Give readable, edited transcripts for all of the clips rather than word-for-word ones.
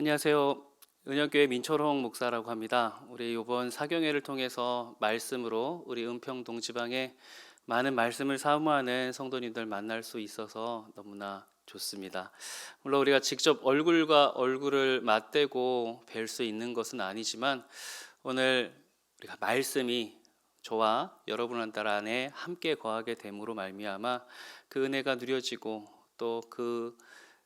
안녕하세요. 은혁교회 민철홍 목사라고 합니다. 우리 이번 사경회를 통해서 말씀으로 우리 은평동 지방에 많은 말씀을 사모하는 성도님들 만날 수 있어서 너무나 좋습니다. 물론 우리가 직접 얼굴과 얼굴을 맞대고 뵐 수 있는 것은 아니지만 오늘 우리가 말씀이 저와 여러분들 안에 함께 거하게 됨으로 말미암아 그 은혜가 누려지고 또 그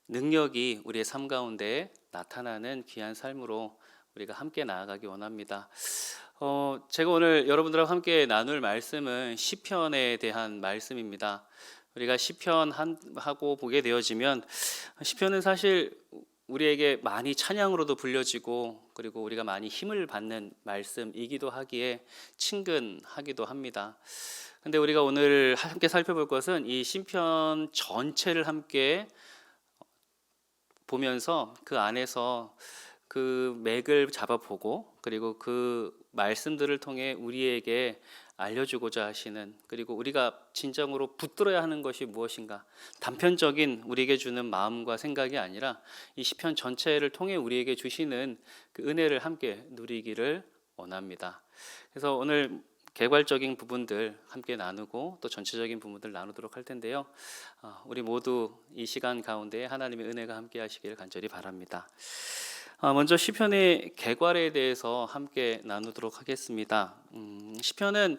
능력이 우리의 삶 가운데 나타나는 귀한 삶으로 우리가 함께 나아가기 원합니다. 제가 오늘 여러분들과 함께 나눌 말씀은 시편에 대한 말씀입니다. 우리가 시편 하고 보게 되어지면 시편은 사실 우리에게 많이 찬양으로도 불려지고 그리고 우리가 많이 힘을 받는 말씀이기도 하기에 친근하기도 합니다. 근데 우리가 오늘 함께 살펴볼 것은 이 시편 전체를 함께 보면서 그 안에서 그 맥을 잡아보고 그리고 그 말씀들을 통해 우리에게 알려주고자 하시는, 그리고 우리가 진정으로 붙들어야 하는 것이 무엇인가, 단편적인 우리에게 주는 마음과 생각이 아니라 이 시편 전체를 통해 우리에게 주시는 그 은혜를 함께 누리기를 원합니다. 그래서 오늘 개괄적인 부분들 함께 나누고 또 전체적인 부분들 나누도록 할 텐데요. 우리 모두 이 시간 가운데 하나님의 은혜가 함께 하시기를 간절히 바랍니다. 먼저 시편의 개괄에 대해서 함께 나누도록 하겠습니다. 시편은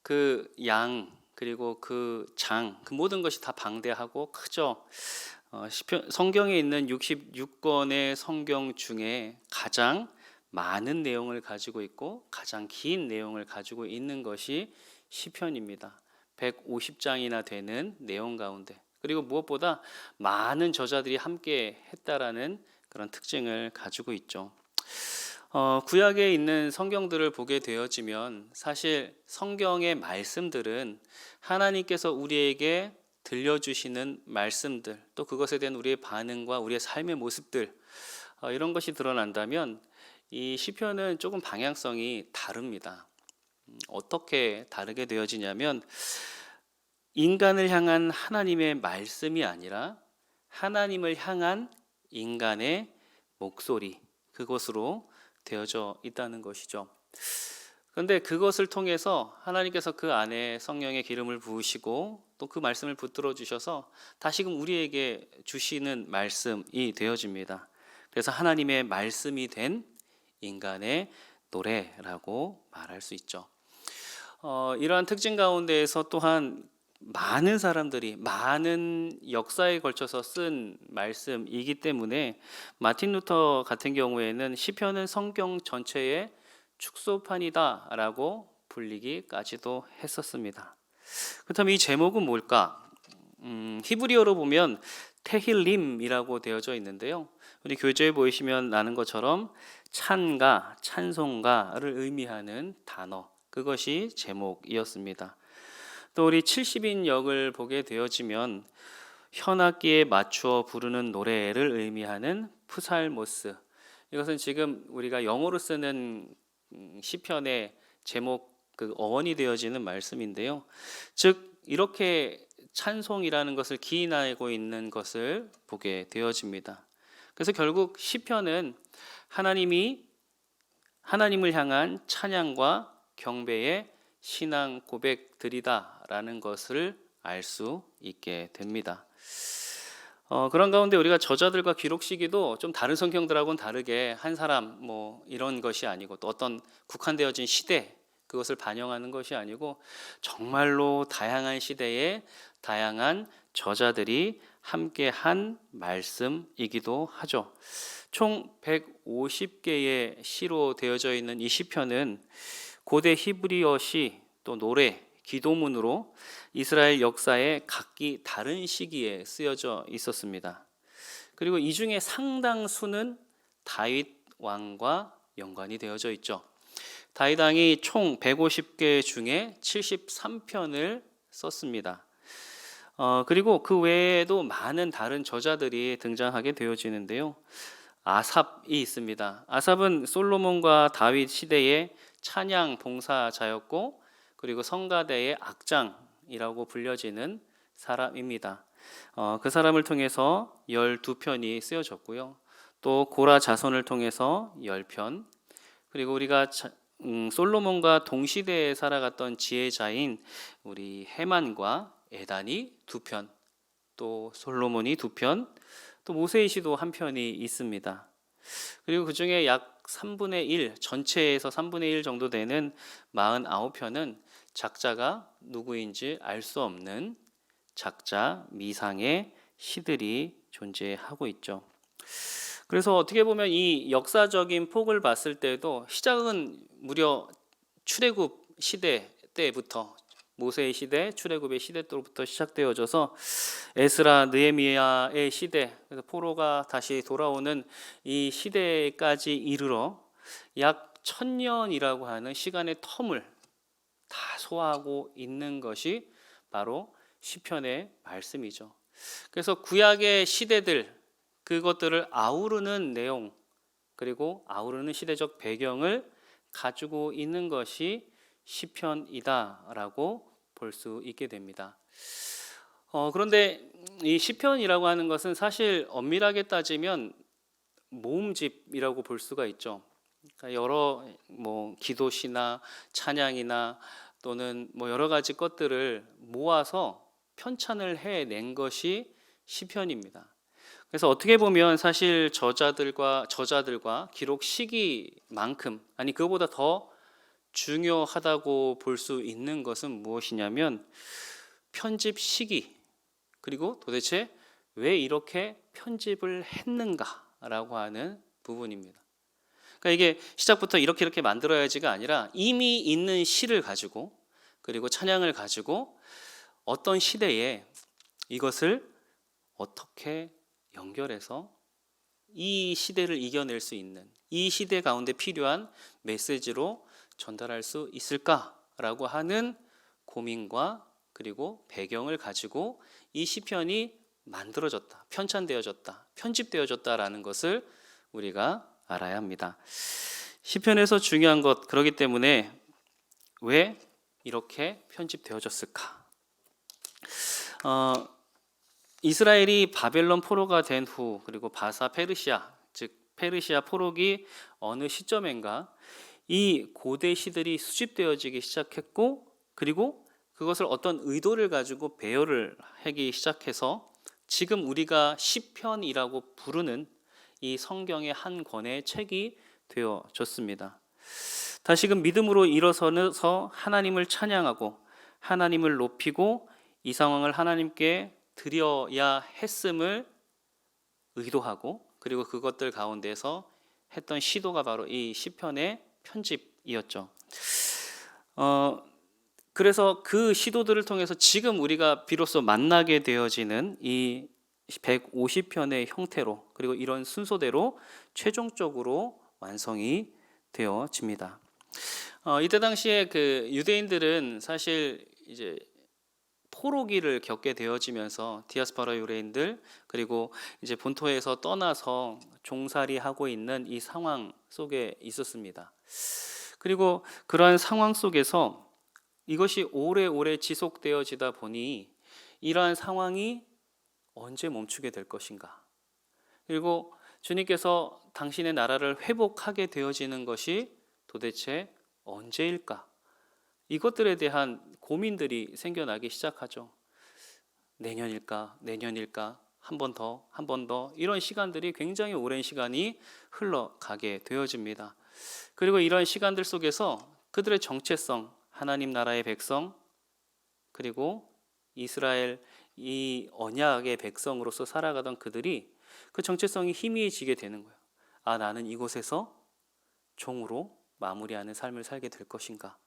그 양 그리고 그 장, 그 모든 것이 다 방대하고 크죠. 성경에 있는 66권의 성경 중에 가장 많은 내용을 가지고 있고 가장 긴 내용을 가지고 있는 것이 시편입니다. 150장이나 되는 내용 가운데, 그리고 무엇보다 많은 저자들이 함께 했다라는 그런 특징을 가지고 있죠. 구약에 있는 성경들을 보게 되어지면 사실 성경의 말씀들은 하나님께서 우리에게 들려주시는 말씀들, 또 그것에 대한 우리의 반응과 우리의 삶의 모습들, 이런 것이 드러난다면 이 시편은 조금 방향성이 다릅니다. 어떻게 다르게 되어지냐면 인간을 향한 하나님의 말씀이 아니라 하나님을 향한 인간의 목소리, 그것으로 되어져 있다는 것이죠. 그런데 그것을 통해서 하나님께서 그 안에 성령의 기름을 부으시고 또 그 말씀을 붙들어 주셔서 다시금 우리에게 주시는 말씀이 되어집니다. 그래서 하나님의 말씀이 된 인간의 노래라고 말할 수 있죠. 이러한 특징 가운데에서 또한 많은 사람들이 많은 역사에 걸쳐서 쓴 말씀이기 때문에 마틴 루터 같은 경우에는 시편은 성경 전체의 축소판이다라고 불리기까지도 했었습니다. 그렇다면 이 제목은 뭘까? 히브리어로 보면 테힐림이라고 되어져 있는데요. 우리 교재에 보이시면 나는 것처럼 찬가, 찬송가를 의미하는 단어, 그것이 제목이었습니다. 또 우리 70인역을 보게 되어지면 현악기에 맞추어 부르는 노래를 의미하는 푸살모스, 이것은 지금 우리가 영어로 쓰는 시편의 제목 그 어원이 되어지는 말씀인데요. 즉 이렇게 찬송이라는 것을 기인하고 있는 것을 보게 되어집니다. 그래서 결국 시편은 하나님을 향한 찬양과 경배의 신앙 고백들이다라는 것을 알 수 있게 됩니다. 그런 가운데 우리가 저자들과 기록 시기도 좀 다른 성경들하고는 다르게 한 사람 이런 것이 아니고 또 어떤 국한되어진 시대, 그것을 반영하는 것이 아니고 정말로 다양한 시대에 다양한 저자들이 함께한 말씀이기도 하죠. 총 150개의 시로 되어져 있는 이 시편은 고대 히브리어 시, 또 노래, 기도문으로 이스라엘 역사의 각기 다른 시기에 쓰여져 있었습니다. 그리고 이 중에 상당수는 다윗 왕과 연관이 되어져 있죠. 다윗 왕이 총 150개 중에 73편을 썼습니다. 그리고 그 외에도 많은 다른 저자들이 등장하게 되어지는데요. 아삽이 있습니다. 아삽은 솔로몬과 다윗 시대의 찬양 봉사자였고 그리고 성가대의 악장이라고 불려지는 사람입니다. 그 사람을 통해서 12편이 쓰여졌고요. 또 고라 자손을 통해서 10편, 그리고 우리가 솔로몬과 동시대에 살아갔던 지혜자인 우리 해만과 에단이 2편, 또 솔로몬이 2편, 또 모세의 시도 1편이 있습니다. 그리고 그 중에 약 3분의 1, 전체에서 3분의 1 정도 되는 49편은 작자가 누구인지 알 수 없는 작자 미상의 시들이 존재하고 있죠. 그래서 어떻게 보면 이 역사적인 폭을 봤을 때도 시작은 무려 출애굽 시대 때부터, 모세의 시대, 출애굽의 시대 때부터 시작되어져서 에스라, 느헤미야의 시대, 그래서 포로가 다시 돌아오는 이 시대까지 이르러 약 1000년이라고 하는 시간의 텀을 다 소화하고 있는 것이 바로 시편의 말씀이죠. 그래서 구약의 시대들, 그것들을 아우르는 내용, 그리고 아우르는 시대적 배경을 가지고 있는 것이 시편이다라고 볼 수 있게 됩니다. 그런데 이 시편이라고 하는 것은 사실 엄밀하게 따지면 모음집이라고 볼 수가 있죠. 그러니까 여러 기도시나 찬양이나 또는 여러 가지 것들을 모아서 편찬을 해낸 것이 시편입니다. 그래서 어떻게 보면 사실 저자들과 기록 시기만큼, 아니 그거보다 더 중요하다고 볼 수 있는 것은 무엇이냐면 편집 시기, 그리고 도대체 왜 이렇게 편집을 했는가라고 하는 부분입니다. 그러니까 이게 시작부터 이렇게 만들어야지가 아니라 이미 있는 시를 가지고, 그리고 찬양을 가지고 어떤 시대에 이것을 어떻게 연결해서 이 시대를 이겨낼 수 있는, 이 시대 가운데 필요한 메시지로 전달할 수 있을까라고 하는 고민과 그리고 배경을 가지고 이 시편이 만들어졌다, 편찬되어졌다, 편집되어졌다라는 것을 우리가 알아야 합니다. 시편에서 중요한 것, 그렇기 때문에 왜 이렇게 편집되어졌을까? 이스라엘이 바벨론 포로가 된 후, 그리고 바사 페르시아, 즉 페르시아 포로기 어느 시점인가 이 고대 시들이 수집되어지기 시작했고, 그리고 그것을 어떤 의도를 가지고 배열을 하기 시작해서 지금 우리가 시편이라고 부르는 이 성경의 한 권의 책이 되어졌습니다. 다시금 믿음으로 일어서서 하나님을 찬양하고 하나님을 높이고 이 상황을 하나님께 드려야 했음을 의도하고, 그리고 그것들 가운데서 했던 시도가 바로 이 시편의 편집이었죠. 그래서 그 시도들을 통해서 지금 우리가 비로소 만나게 되어지는 이 150편의 형태로, 그리고 이런 순서대로 최종적으로 완성이 되어집니다. 이때 당시에 그 유대인들은 사실 이제 포로기를 겪게 되어지면서 디아스포라 유대인들, 그리고 이제 본토에서 떠나서 종살이하고 있는 이 상황 속에 있었습니다. 그리고 그러한 상황 속에서 이것이 오래오래 지속되어지다 보니 이러한 상황이 언제 멈추게 될 것인가, 그리고 주님께서 당신의 나라를 회복하게 되어지는 것이 도대체 언제일까, 이것들에 대한 고민들이 생겨나기 시작하죠. 내년일까, 한 번 더, 이런 시간들이 굉장히 오랜 시간이 흘러가게 되어집니다. 그리고 이런 시간들 속에서 그들의 정체성, 하나님 나라의 백성, 그리고 이스라엘 이 언약의 백성으로서 살아가던 그들이 그 정체성이 희미해지게 되는 거예요. 나는 이곳에서 종으로 마무리하는 삶을 살게 될 것인가,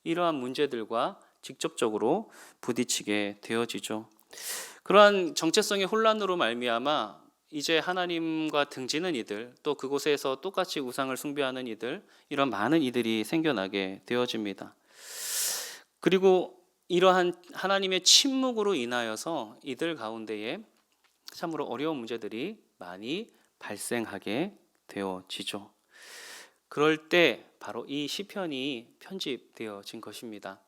이러한 문제들과 직접적으로 부딪히게 되어지죠. 그러한 정체성의 혼란으로 말미암아 이제 하나님과 등지는 이들, 또 그곳에서 똑같이 우상을 숭배하는 이들, 이런 많은 이들이 생겨나게 되어집니다. 그리고 이러한 하나님의 침묵으로 인하여서 이들 가운데에 참으로 어려운 문제들이 많이 발생하게 되어지죠. 그럴 때 바로 이 시편이 편집되어진 것입니다.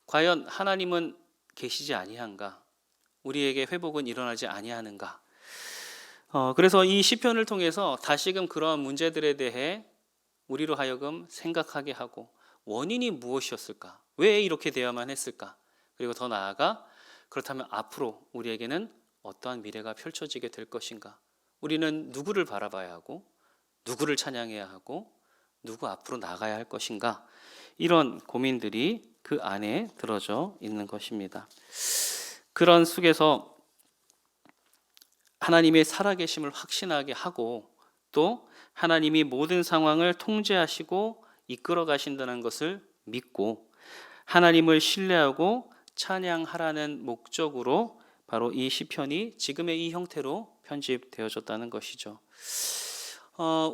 과연 하나님은 계시지 아니한가? 우리에게 회복은 일어나지 아니하는가? 그래서 이 시편을 통해서 다시금 그러한 문제들에 대해 우리로 하여금 생각하게 하고, 원인이 무엇이었을까? 왜 이렇게 되어야만 했을까? 그리고 더 나아가 그렇다면 앞으로 우리에게는 어떠한 미래가 펼쳐지게 될 것인가? 우리는 누구를 바라봐야 하고, 누구를 찬양해야 하고, 누구 앞으로 나가야 할 것인가? 이런 고민들이 그 안에 들어져 있는 것입니다. 그런 속에서 하나님의 살아계심을 확신하게 하고, 또 하나님이 모든 상황을 통제하시고 이끌어 가신다는 것을 믿고 하나님을 신뢰하고 찬양하라는 목적으로 바로 이 시편이 지금의 이 형태로 편집되어졌다는 것이죠.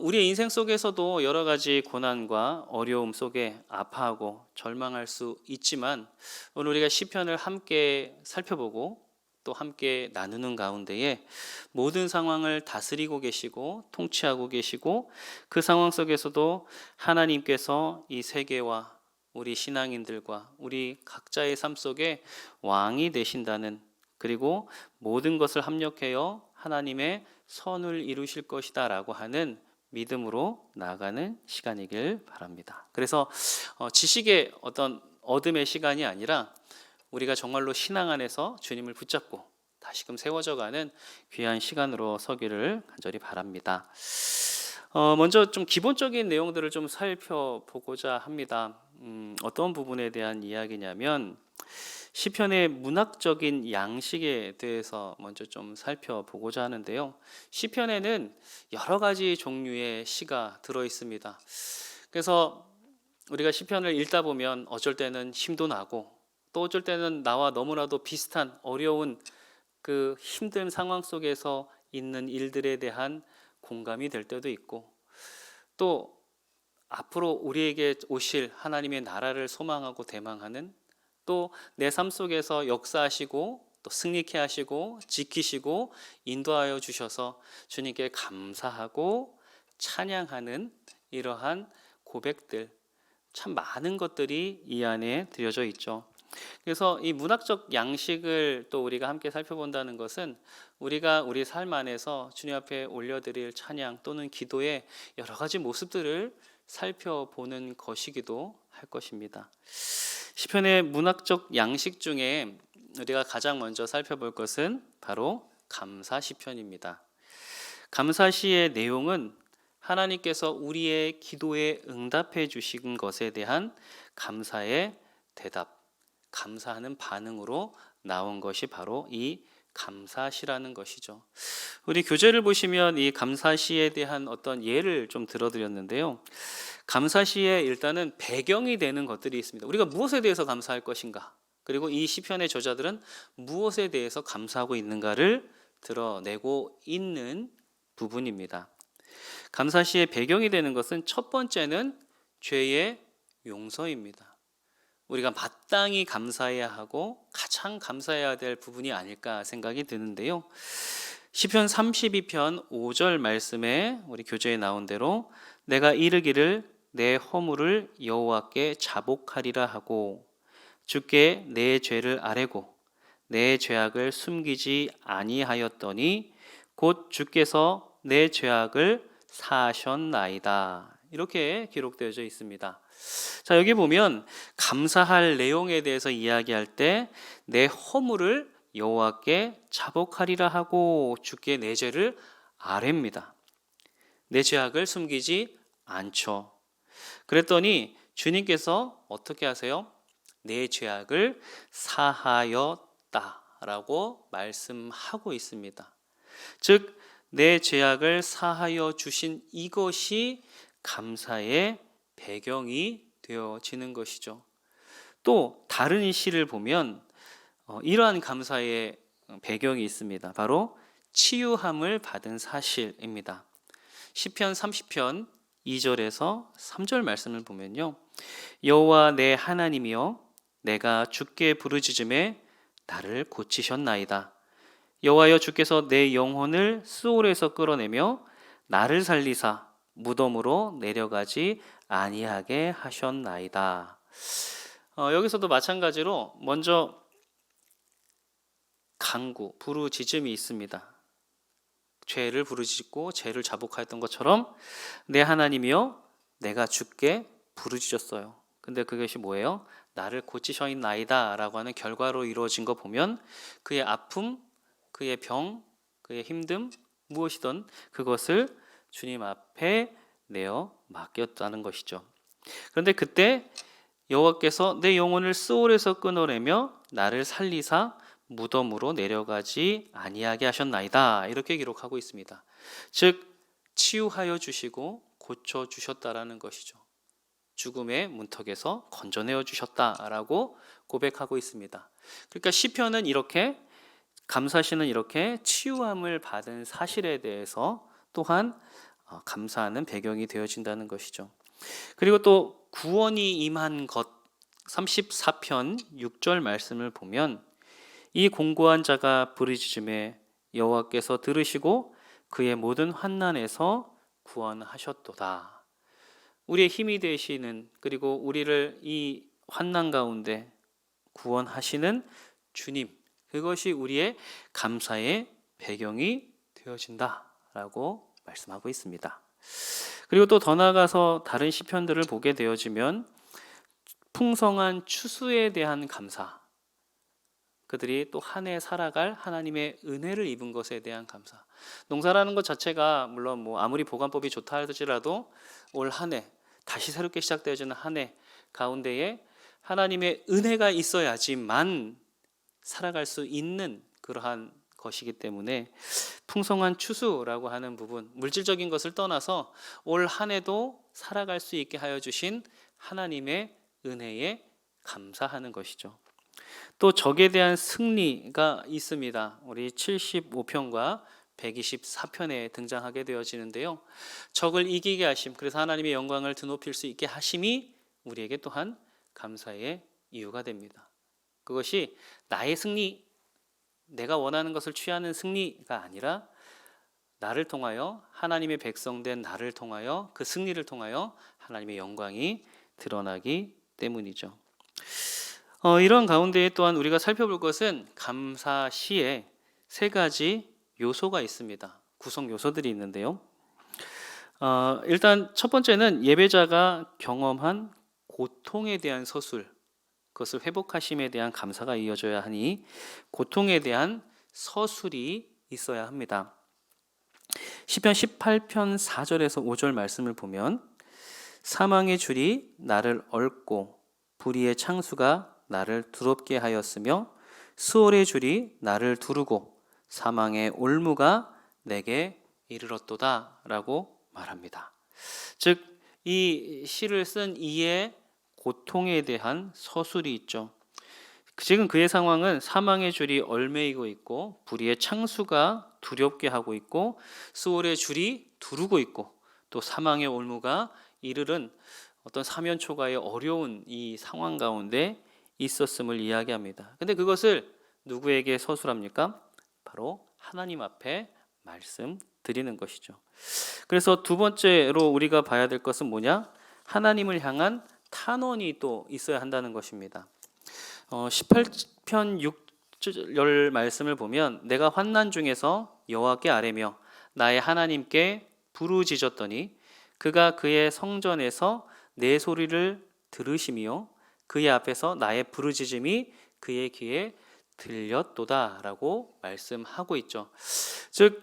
우리의 인생 속에서도 여러 가지 고난과 어려움 속에 아파하고 절망할 수 있지만, 오늘 우리가 시편을 함께 살펴보고 또 함께 나누는 가운데에 모든 상황을 다스리고 계시고 통치하고 계시고, 그 상황 속에서도 하나님께서 이 세계와 우리 신앙인들과 우리 각자의 삶 속에 왕이 되신다는, 그리고 모든 것을 합력하여 하나님의 선을 이루실 것이다 라고 하는 믿음으로 나아가는 시간이길 바랍니다. 그래서 지식의 어떤 어둠의 시간이 아니라 우리가 정말로 신앙 안에서 주님을 붙잡고 다시금 세워져가는 귀한 시간으로 서기를 간절히 바랍니다. 먼저 좀 기본적인 내용들을 좀 살펴보고자 합니다. 어떤 부분에 대한 이야기냐면, 시편의 문학적인 양식에 대해서 먼저 좀 살펴보고자 하는데요. 시편에는 여러 가지 종류의 시가 들어 있습니다. 그래서 우리가 시편을 읽다 보면 어쩔 때는 힘도 나고, 또 어쩔 때는 나와 너무나도 비슷한 어려운 그 힘든 상황 속에서 있는 일들에 대한 공감이 될 때도 있고, 또 앞으로 우리에게 오실 하나님의 나라를 소망하고 대망하는, 또 내 삶 속에서 역사하시고 또 승리케 하시고 지키시고 인도하여 주셔서 주님께 감사하고 찬양하는 이러한 고백들, 참 많은 것들이 이 안에 들여져 있죠. 그래서 이 문학적 양식을 또 우리가 함께 살펴본다는 것은 우리가 우리 삶 안에서 주님 앞에 올려드릴 찬양 또는 기도의 여러 가지 모습들을 살펴보는 것이기도 할 것입니다. 시편의 문학적 양식 중에 우리가 가장 먼저 살펴볼 것은 바로 감사 시편입니다. 감사 시의 내용은 하나님께서 우리의 기도에 응답해 주신 것에 대한 감사의 대답, 감사하는 반응으로 나온 것이 바로 이 감사시라는 것이죠. 우리 교재를 보시면 이 감사시에 대한 어떤 예를 좀 들어드렸는데요. 감사시에 일단은 배경이 되는 것들이 있습니다. 우리가 무엇에 대해서 감사할 것인가, 그리고 이 시편의 저자들은 무엇에 대해서 감사하고 있는가를 드러내고 있는 부분입니다. 감사시의 배경이 되는 것은 첫 번째는 죄의 용서입니다. 우리가 마땅히 감사해야 하고 가장 감사해야 될 부분이 아닐까 생각이 드는데요. 시편 32편 5절 말씀에 우리 교재에 나온 대로 내가 이르기를 내 허물을 여호와께 자복하리라 하고 주께 내 죄를 아뢰고 내 죄악을 숨기지 아니하였더니 곧 주께서 내 죄악을 사하셨나이다. 이렇게 기록되어져 있습니다. 자, 여기 보면 감사할 내용에 대해서 이야기할 때 내 허물을 여호와께 자복하리라 하고 주께 내 죄를 아뢰입니다. 내 죄악을 숨기지 않죠. 그랬더니 주님께서 어떻게 하세요? 내 죄악을 사하였다라고 말씀하고 있습니다. 즉, 내 죄악을 사하여 주신 이것이 감사의 배경이 되어지는 것이죠. 또 다른 시를 보면 이러한 감사의 배경이 있습니다. 바로 치유함을 받은 사실입니다. 시편 30편 2절에서 3절 말씀을 보면요, 여호와 내 하나님이여 내가 주께 부르짖음에 나를 고치셨나이다. 여호와여 주께서 내 영혼을 스올에서 끌어내며 나를 살리사 무덤으로 내려가지 아니하게 하셨나이다. 여기서도 마찬가지로 먼저 간구, 부르짖음이 있습니다. 죄를 부르짖고 죄를 자복하였던 것처럼 내 하나님이여 내가 주께 부르짖었어요. 근데 그것이 뭐예요? 나를 고치셨나이다 라고 하는 결과로 이루어진 거 보면 그의 아픔, 그의 병, 그의 힘듦 무엇이든 그것을 주님 앞에 내어 맡겼다는 것이죠. 그런데 그때 여호와께서 내 영혼을 스올에서 끊어내며 나를 살리사 무덤으로 내려가지 아니하게 하셨나이다 이렇게 기록하고 있습니다. 즉 치유하여 주시고 고쳐 주셨다라는 것이죠. 죽음의 문턱에서 건져내어 주셨다라고 고백하고 있습니다. 그러니까 시편은 이렇게 감사시는 이렇게 치유함을 받은 사실에 대해서 또한 감사하는 배경이 되어진다는 것이죠. 그리고 또 구원이 임한 것 34편 6절 말씀을 보면 이 공고한 자가 부르짖음에 여호와께서 들으시고 그의 모든 환난에서 구원하셨도다. 우리의 힘이 되시는 그리고 우리를 이 환난 가운데 구원하시는 주님, 그것이 우리의 감사의 배경이 되어진다라고 말씀하고 있습니다. 그리고 또 더 나아가서 다른 시편들을 보게 되어지면 풍성한 추수에 대한 감사, 그들이 또 한 해 살아갈 하나님의 은혜를 입은 것에 대한 감사. 농사라는 것 자체가 물론 아무리 보관법이 좋다 할지라도 올 한 해 다시 새롭게 시작되어지는 한 해 가운데에 하나님의 은혜가 있어야지만 살아갈 수 있는 그러한 것이기 때문에 풍성한 추수라고 하는 부분, 물질적인 것을 떠나서 올 한 해도 살아갈 수 있게 하여 주신 하나님의 은혜에 감사하는 것이죠. 또 적에 대한 승리가 있습니다. 우리 75편과 124편에 등장하게 되어지는데요. 적을 이기게 하심, 그래서 하나님의 영광을 드높일 수 있게 하심이 우리에게 또한 감사의 이유가 됩니다. 그것이 나의 승리, 내가 원하는 것을 취하는 승리가 아니라 나를 통하여 하나님의 백성된 나를 통하여 그 승리를 통하여 하나님의 영광이 드러나기 때문이죠. 이런 가운데 또한 우리가 살펴볼 것은 감사시에 세 가지 요소가 있습니다. 구성 요소들이 있는데요. 일단 첫 번째는 예배자가 경험한 고통에 대한 서술, 그것을 회복하심에 대한 감사가 이어져야 하니 고통에 대한 서술이 있어야 합니다. 시편 18편 4절에서 5절 말씀을 보면 사망의 줄이 나를 얽고 불의의 창수가 나를 두렵게 하였으며 수월의 줄이 나를 두르고 사망의 올무가 내게 이르렀도다 라고 말합니다. 즉 이 시를 쓴 이의 고통에 대한 서술이 있죠. 지금 그의 상황은 사망의 줄이 얽매이고 있고 불의의 창수가 두렵게 하고 있고 수월의 줄이 두르고 있고 또 사망의 올무가 이르른 어떤 사면초가의 어려운 이 상황 가운데 있었음을 이야기합니다. 근데 그것을 누구에게 서술합니까? 바로 하나님 앞에 말씀드리는 것이죠. 그래서 두 번째로 우리가 봐야 될 것은 뭐냐? 하나님을 향한 탄원이 또 있어야 한다는 것입니다. 18편 6절 말씀을 보면 내가 환난 중에서 여호와께 아뢰며 나의 하나님께 부르짖었더니 그가 그의 성전에서 내 소리를 들으시며 그의 앞에서 나의 부르짖음이 그의 귀에 들렸도다라고 말씀하고 있죠. 즉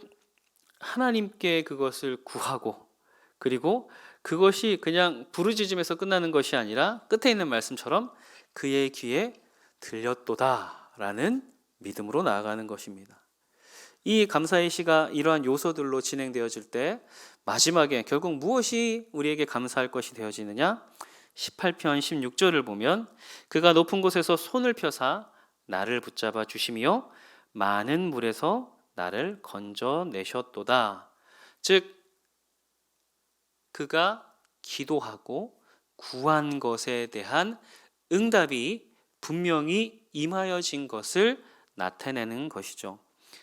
하나님께 그것을 구하고 그리고 그것이 그냥 부르짖음에서 끝나는 것이 아니라 끝에 있는 말씀처럼 그의 귀에 들렸도다라는 믿음으로 나아가는 것입니다. 이 감사의 시가 이러한 요소들로 진행되어질 때 마지막에 결국 무엇이 우리에게 감사할 것이 되어지느냐? 18편 16절을 보면 그가 높은 곳에서 손을 펴사 나를 붙잡아 주시며 많은 물에서 나를 건져내셨도다. 즉 그가 기도하고 구한 것에 대한 응답이 분명히 임하여진 것을 나타내는 것이죠.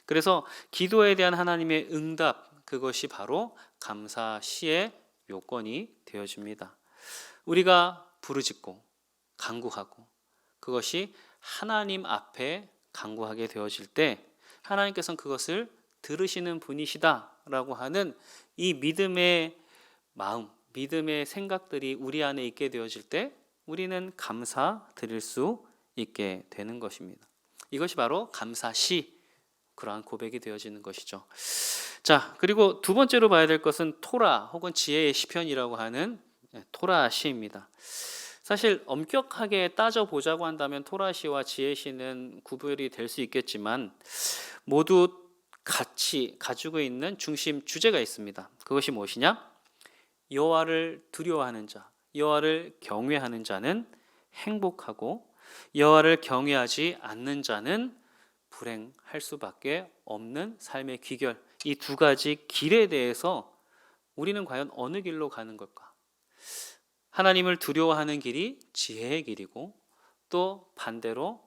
그래서 기도에 대한 하나님의 응답, 그것이 바로 감사시의 요건이 되어집니다. 우리가 부르짖고 간구하고 그것이 하나님 앞에 간구하게 되어질 때 하나님께서는 그것을 들으시는 분이시다라고 하는 이 믿음의 마음, 믿음의 생각들이 우리 안에 있게 되어질 때 우리는 감사 드릴 수 있게 되는 것입니다. 이것이 바로 감사시, 그러한 고백이 되어지는 것이죠. 자, 그리고 두 번째로 봐야 될 것은 토라 혹은 지혜의 시편이라고 하는 토라 시입니다. 사실 엄격하게 따져보자고 한다면 토라 시와 지혜 시는 구별이 될 수 있겠지만 모두 같이 가지고 있는 중심 주제가 있습니다. 그것이 무엇이냐? 여호와를 두려워하는 자, 여호와를 경외하는 자는 행복하고 여호와를 경외하지 않는 자는 불행할 수밖에 없는 삶의 귀결. 이 두 가지 길에 대해서 우리는 과연 어느 길로 가는 걸까? 하나님을 두려워하는 길이 지혜의 길이고 또 반대로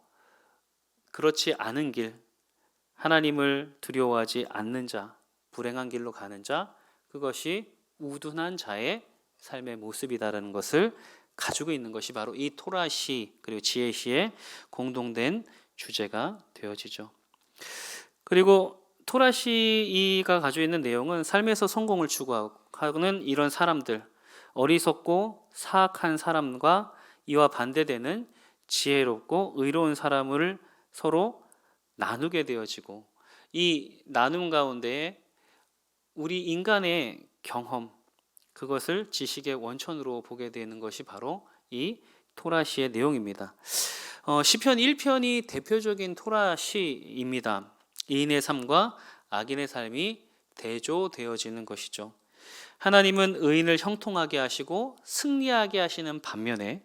그렇지 않은 길, 하나님을 두려워하지 않는 자, 불행한 길로 가는 자, 그것이 우둔한 자의 삶의 모습이다라는 것을 가지고 있는 것이 바로 이 토라시 그리고 지혜시의 공동된 주제가 되어지죠. 그리고 토라시가 가지고 있는 내용은 삶에서 성공을 추구하는 이런 사람들, 어리석고 사악한 사람과 이와 반대되는 지혜롭고 의로운 사람을 서로 나누게 되어지고, 이 나눔 가운데에 우리 인간의 경험, 그것을 지식의 원천으로 보게 되는 것이 바로 이 토라시의 내용입니다. 시편 1편이 대표적인 토라시입니다. 이인의 삶과 악인의 삶이 대조되어지는 것이죠. 하나님은 의인을 형통하게 하시고 승리하게 하시는 반면에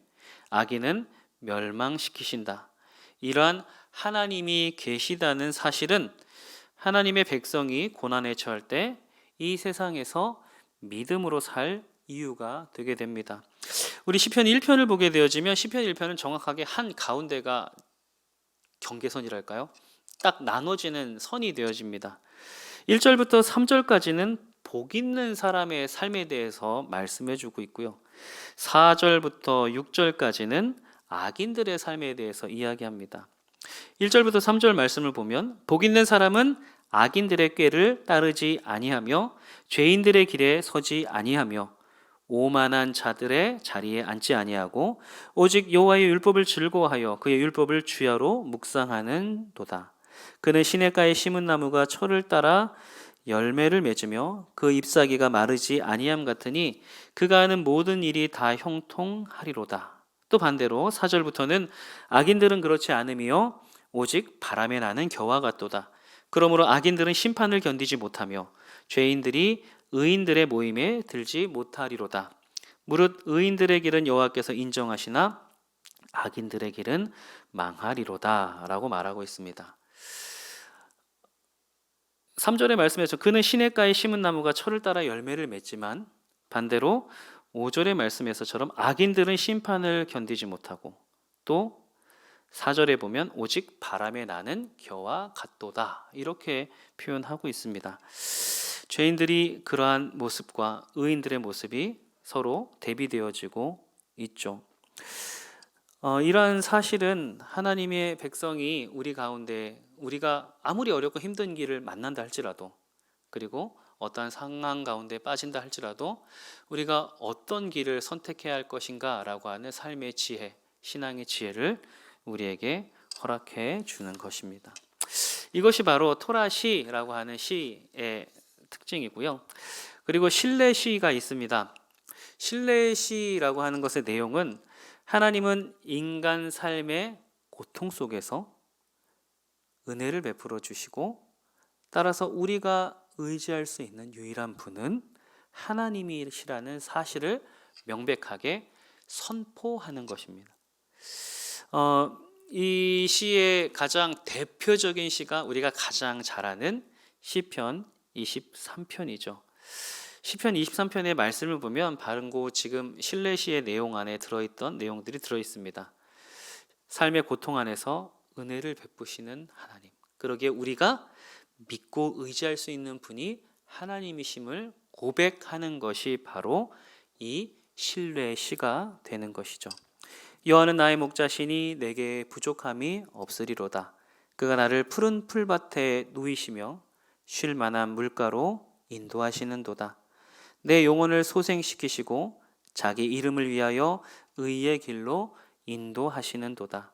악인은 멸망시키신다. 이러한 하나님이 계시다는 사실은 하나님의 백성이 고난에 처할 때 이 세상에서 믿음으로 살 이유가 되게 됩니다. 우리 시편 1편을 보게 되어지면 시편 1편은 정확하게 한 가운데가 경계선이랄까요? 딱 나눠지는 선이 되어집니다. 1절부터 3절까지는 복 있는 사람의 삶에 대해서 말씀해 주고 있고요. 4절부터 6절까지는 악인들의 삶에 대해서 이야기합니다. 1절부터 3절 말씀을 보면 복 있는 사람은 악인들의 꾀를 따르지 아니하며 죄인들의 길에 서지 아니하며 오만한 자들의 자리에 앉지 아니하고 오직 여호와의 율법을 즐거워하여 그의 율법을 주야로 묵상하는 도다. 그는 시냇가에 심은 나무가 철을 따라 열매를 맺으며 그 잎사귀가 마르지 아니함 같으니 그가 하는 모든 일이 다 형통하리로다. 또 반대로 4절부터는 악인들은 그렇지 않으며 오직 바람에 나는 겨와 같도다. 그러므로 악인들은 심판을 견디지 못하며 죄인들이 의인들의 모임에 들지 못하리로다. 무릇 의인들의 길은 여호와께서 인정하시나 악인들의 길은 망하리로다 라고 말하고 있습니다. 3절의 말씀에서 그는 시냇가에 심은 나무가 철을 따라 열매를 맺지만, 반대로 5절의 말씀에서처럼 악인들은 심판을 견디지 못하고, 또 4절에 보면 오직 바람에 나는 겨와 같도다 이렇게 표현하고 있습니다. 죄인들이 그러한 모습과 의인들의 모습이 서로 대비되어지고 있죠. 이러한 사실은 하나님의 백성이 우리 가운데 우리가 아무리 어렵고 힘든 길을 만난다 할지라도, 그리고 어떠한 상황 가운데 빠진다 할지라도 우리가 어떤 길을 선택해야 할 것인가 라고 하는 삶의 지혜, 신앙의 지혜를 우리에게 허락해 주는 것입니다. 이것이 바로 토라시라고 하는 시의 특징이고요. 그리고 신뢰시가 있습니다. 신뢰시라고 하는 것의 내용은 하나님은 인간 삶의 고통 속에서 은혜를 베풀어 주시고, 따라서 우리가 의지할 수 있는 유일한 분은 하나님이시라는 사실을 명백하게 선포하는 것입니다. 이 시의 가장 대표적인 시가 우리가 가장 잘 아는 시편 23편이죠. 시편 23편의 말씀을 보면 바로 지금 신뢰시의 내용 안에 들어있던 내용들이 들어있습니다. 삶의 고통 안에서 은혜를 베푸시는 하나님, 그러기에 우리가 믿고 의지할 수 있는 분이 하나님이심을 고백하는 것이 바로 이 신뢰의 시가 되는 것이죠. 여호와는 나의 목자시니 내게 부족함이 없으리로다. 그가 나를 푸른 풀밭에 누이시며 쉴 만한 물가로 인도하시는도다. 내 영혼을 소생시키시고 자기 이름을 위하여 의의 길로 인도하시는도다.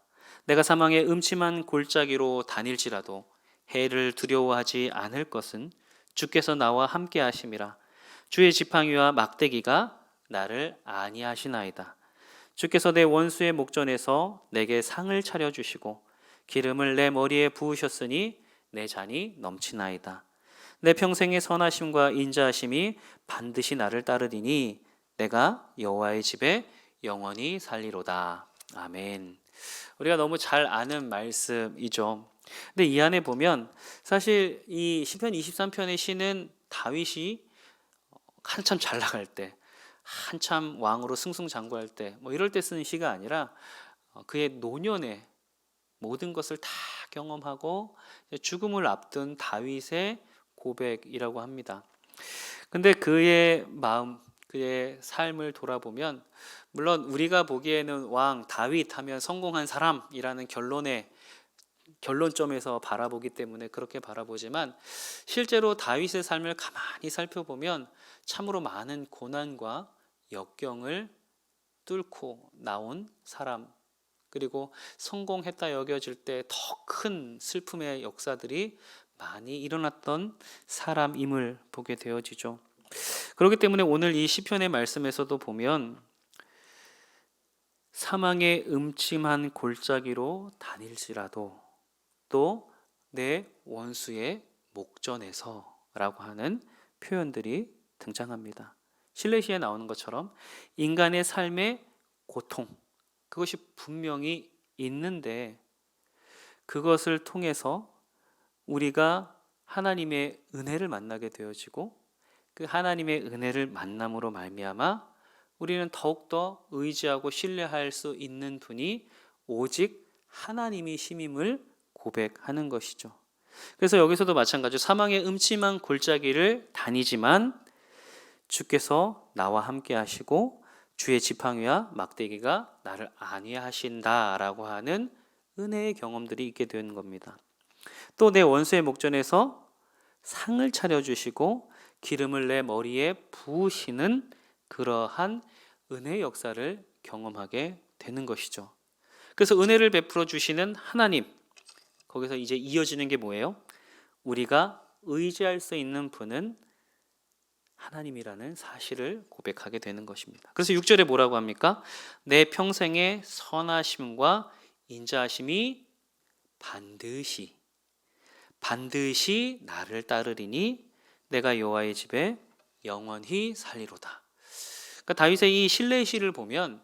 내가 사망의 음침한 골짜기로 다닐지라도 해를 두려워하지 않을 것은 주께서 나와 함께 하심이라. 주의 지팡이와 막대기가 나를 안위하시나이다. 주께서 내 원수의 목전에서 내게 상을 차려주시고 기름을 내 머리에 부으셨으니 내 잔이 넘치나이다. 내 평생의 선하심과 인자하심이 반드시 나를 따르리니 내가 여호와의 집에 영원히 살리로다. 아멘. 우리가 너무 잘 아는 말씀이죠. 근데 이 안에 보면 사실 이 시편 23편의 시는 다윗이 한참 잘 나갈 때, 한참 왕으로 승승장구할 때, 이럴 때 쓰는 시가 아니라 그의 노년에 모든 것을 다 경험하고 죽음을 앞둔 다윗의 고백이라고 합니다. 근데 그의 마음, 그의 삶을 돌아보면 물론 우리가 보기에는 왕 다윗 하면 성공한 사람이라는 결론점에서 바라보기 때문에 그렇게 바라보지만 실제로 다윗의 삶을 가만히 살펴보면 참으로 많은 고난과 역경을 뚫고 나온 사람, 그리고 성공했다 여겨질 때 더 큰 슬픔의 역사들이 많이 일어났던 사람임을 보게 되어지죠. 그렇기 때문에 오늘 이 시편의 말씀에서도 보면 사망의 음침한 골짜기로 다닐지라도 또 내 원수의 목전에서라고 하는 표현들이 등장합니다. 실내시에 나오는 것처럼 인간의 삶의 고통, 그것이 분명히 있는데 그것을 통해서 우리가 하나님의 은혜를 만나게 되어지고 그 하나님의 은혜를 만남으로 말미암아 우리는 더욱더 의지하고 신뢰할 수 있는 분이 오직 하나님이 심임을 고백하는 것이죠. 그래서 여기서도 마찬가지로 사망의 음침한 골짜기를 다니지만 주께서 나와 함께 하시고 주의 지팡이와 막대기가 나를 안위하신다라고 하는 은혜의 경험들이 있게 되는 겁니다. 또 내 원수의 목전에서 상을 차려주시고 기름을 내 머리에 부으시는 그러한 은혜의 역사를 경험하게 되는 것이죠. 그래서 은혜를 베풀어 주시는 하나님, 거기서 이제 이어지는 게 뭐예요? 우리가 의지할 수 있는 분은 하나님이라는 사실을 고백하게 되는 것입니다. 그래서 6절에 뭐라고 합니까? 내 평생의 선하심과 인자하심이 반드시 나를 따르리니 내가 여호와의 집에 영원히 살리로다. 그러니까 다윗의 이 신뢰의 시를 보면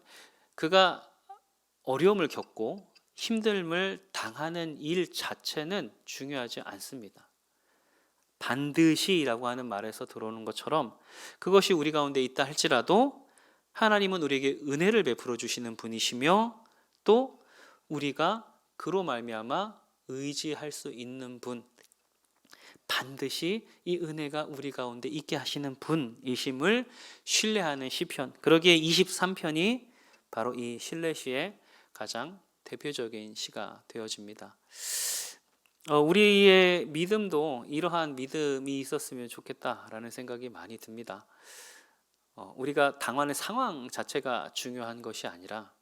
그가 어려움을 겪고 힘듦을 당하는 일 자체는 중요하지 않습니다. 반드시라고 하는 말에서 들어오는 것처럼 그것이 우리 가운데 있다 할지라도 하나님은 우리에게 은혜를 베풀어 주시는 분이시며 또 우리가 그로 말미암아 의지할 수 있는 분, 반드시 이 은혜가 우리 가운데 있게 하시는 분이심을 신뢰하는 시편. 그러기에 23편이 바로 이 신뢰시의 가장 대표적인 시가 되어집니다. 우리의 믿음도 이러한 믿음이 있었으면 좋겠다라는 생각이 많이 듭니다. 우리가 당하는 상황 자체가 중요한 것이 아니라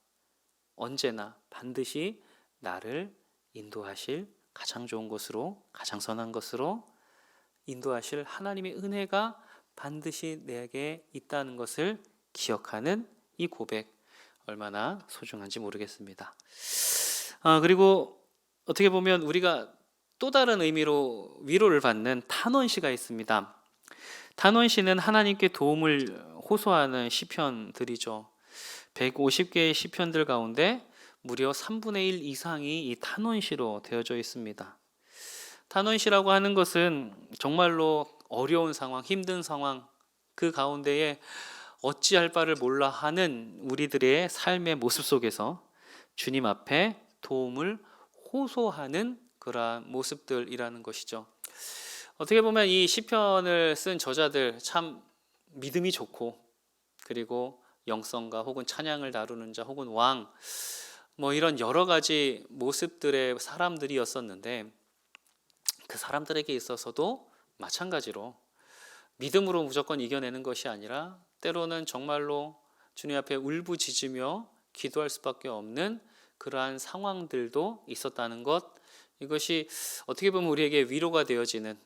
언제나 반드시 나를 인도하실 가장 좋은 것으로, 가장 선한 것으로 인도하실 하나님의 은혜가 반드시 내게 있다는 것을 기억하는 이 고백, 얼마나 소중한지 모르겠습니다. 그리고 어떻게 보면 우리가 또 다른 의미로 위로를 받는 탄원시가 있습니다. 탄원시는 하나님께 도움을 호소하는 시편들이죠. 150개의 시편들 가운데 무려 3분의 1 이상이 이 탄원시로 되어져 있습니다. 탄원시라고 하는 것은 정말로 어려운 상황, 힘든 상황, 그 가운데에 어찌할 바를 몰라 하는 우리들의 삶의 모습 속에서 주님 앞에 도움을 호소하는 그러한 모습들이라는 것이죠. 어떻게 보면 이 시편을 쓴 저자들 참 믿음이 좋고 그리고 영성가 혹은 찬양을 다루는 자 혹은 왕 이런 여러 가지 모습들의 사람들이었었는데 그 사람들에게 있어서도 마찬가지로 믿음으로 무조건 이겨내는 것이 아니라 때로는 정말로 주님 앞에 울부짖으며 기도할 수밖에 없는 그러한 상황들도 있었다는 것, 이것이 어떻게 보면 우리에게 위로가 되어지는,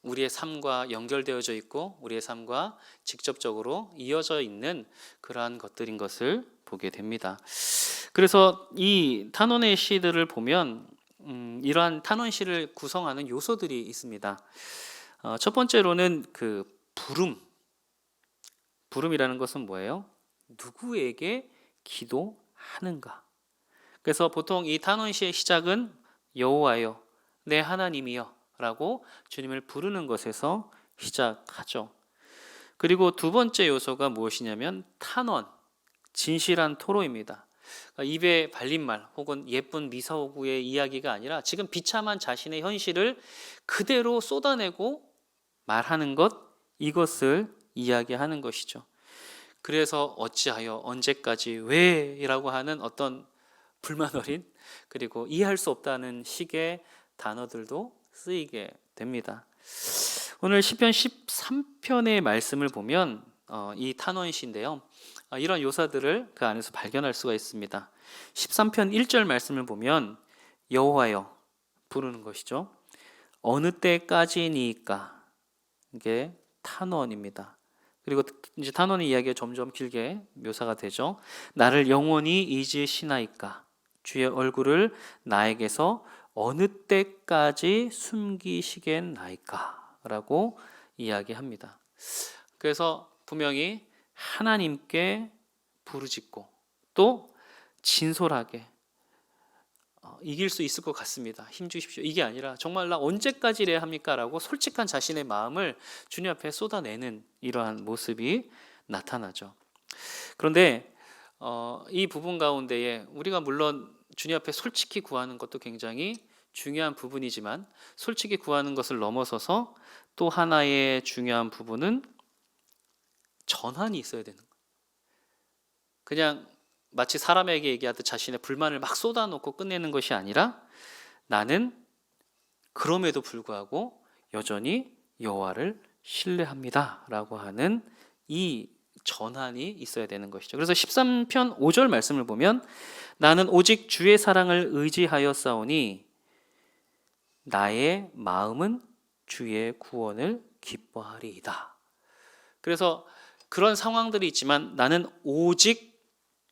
우리의 삶과 연결되어져 있고 우리의 삶과 직접적으로 이어져 있는 그러한 것들인 것을 보게 됩니다. 그래서 이 탄원의 시들을 보면 이러한 탄원 시를 구성하는 요소들이 있습니다. 첫 번째로는 그 부름이라는 것은 뭐예요? 누구에게 기도하는가. 그래서 보통 이 탄원시의 시작은 여호와여 내 하나님이여 라고 주님을 부르는 것에서 시작하죠. 그리고 두 번째 요소가 무엇이냐면 탄원, 진실한 토로입니다. 그러니까 입에 발린 말 혹은 예쁜 미사오구의 이야기가 아니라 지금 비참한 자신의 현실을 그대로 쏟아내고 말하는 것, 이것을 이야기하는 것이죠. 그래서 어찌하여, 언제까지, 왜라고 하는 어떤 불만 어린, 그리고 이해할 수 없다는 식의 단어들도 쓰이게 됩니다. 오늘 시편 13편의 말씀을 보면 이 탄원시인데요, 이런 요소들을 그 안에서 발견할 수가 있습니다. 13편 1절 말씀을 보면 여호와여 부르는 것이죠. 어느 때까지니까, 이게 탄원입니다. 그리고 이제 탄원의 이야기가 점점 길게 묘사가 되죠. 나를 영원히 잊으시나이까, 주의 얼굴을 나에게서 어느 때까지 숨기시겠나이까 라고 이야기합니다. 그래서 분명히 하나님께 부르짖고 또 진솔하게 이길 수 있을 것 같습니다. 힘 주십시오. 이게 아니라 정말 나 언제까지 이래야 합니까? 라고 솔직한 자신의 마음을 주님 앞에 쏟아내는 이러한 모습이 나타나죠. 그런데 이 부분 가운데에 우리가 물론 주님 앞에 솔직히 구하는 것도 굉장히 중요한 부분이지만, 솔직히 구하는 것을 넘어서서 또 하나의 중요한 부분은 전환이 있어야 되는 거예요. 그냥 마치 사람에게 얘기하듯 자신의 불만을 막 쏟아놓고 끝내는 것이 아니라, 나는 그럼에도 불구하고 여전히 여호와를 신뢰합니다 라고 하는 이 전환이 있어야 되는 것이죠. 그래서 13편 5절 말씀을 보면 나는 오직 주의 사랑을 의지하여 싸우니 나의 마음은 주의 구원을 기뻐하리이다. 그래서 그런 상황들이 있지만 나는 오직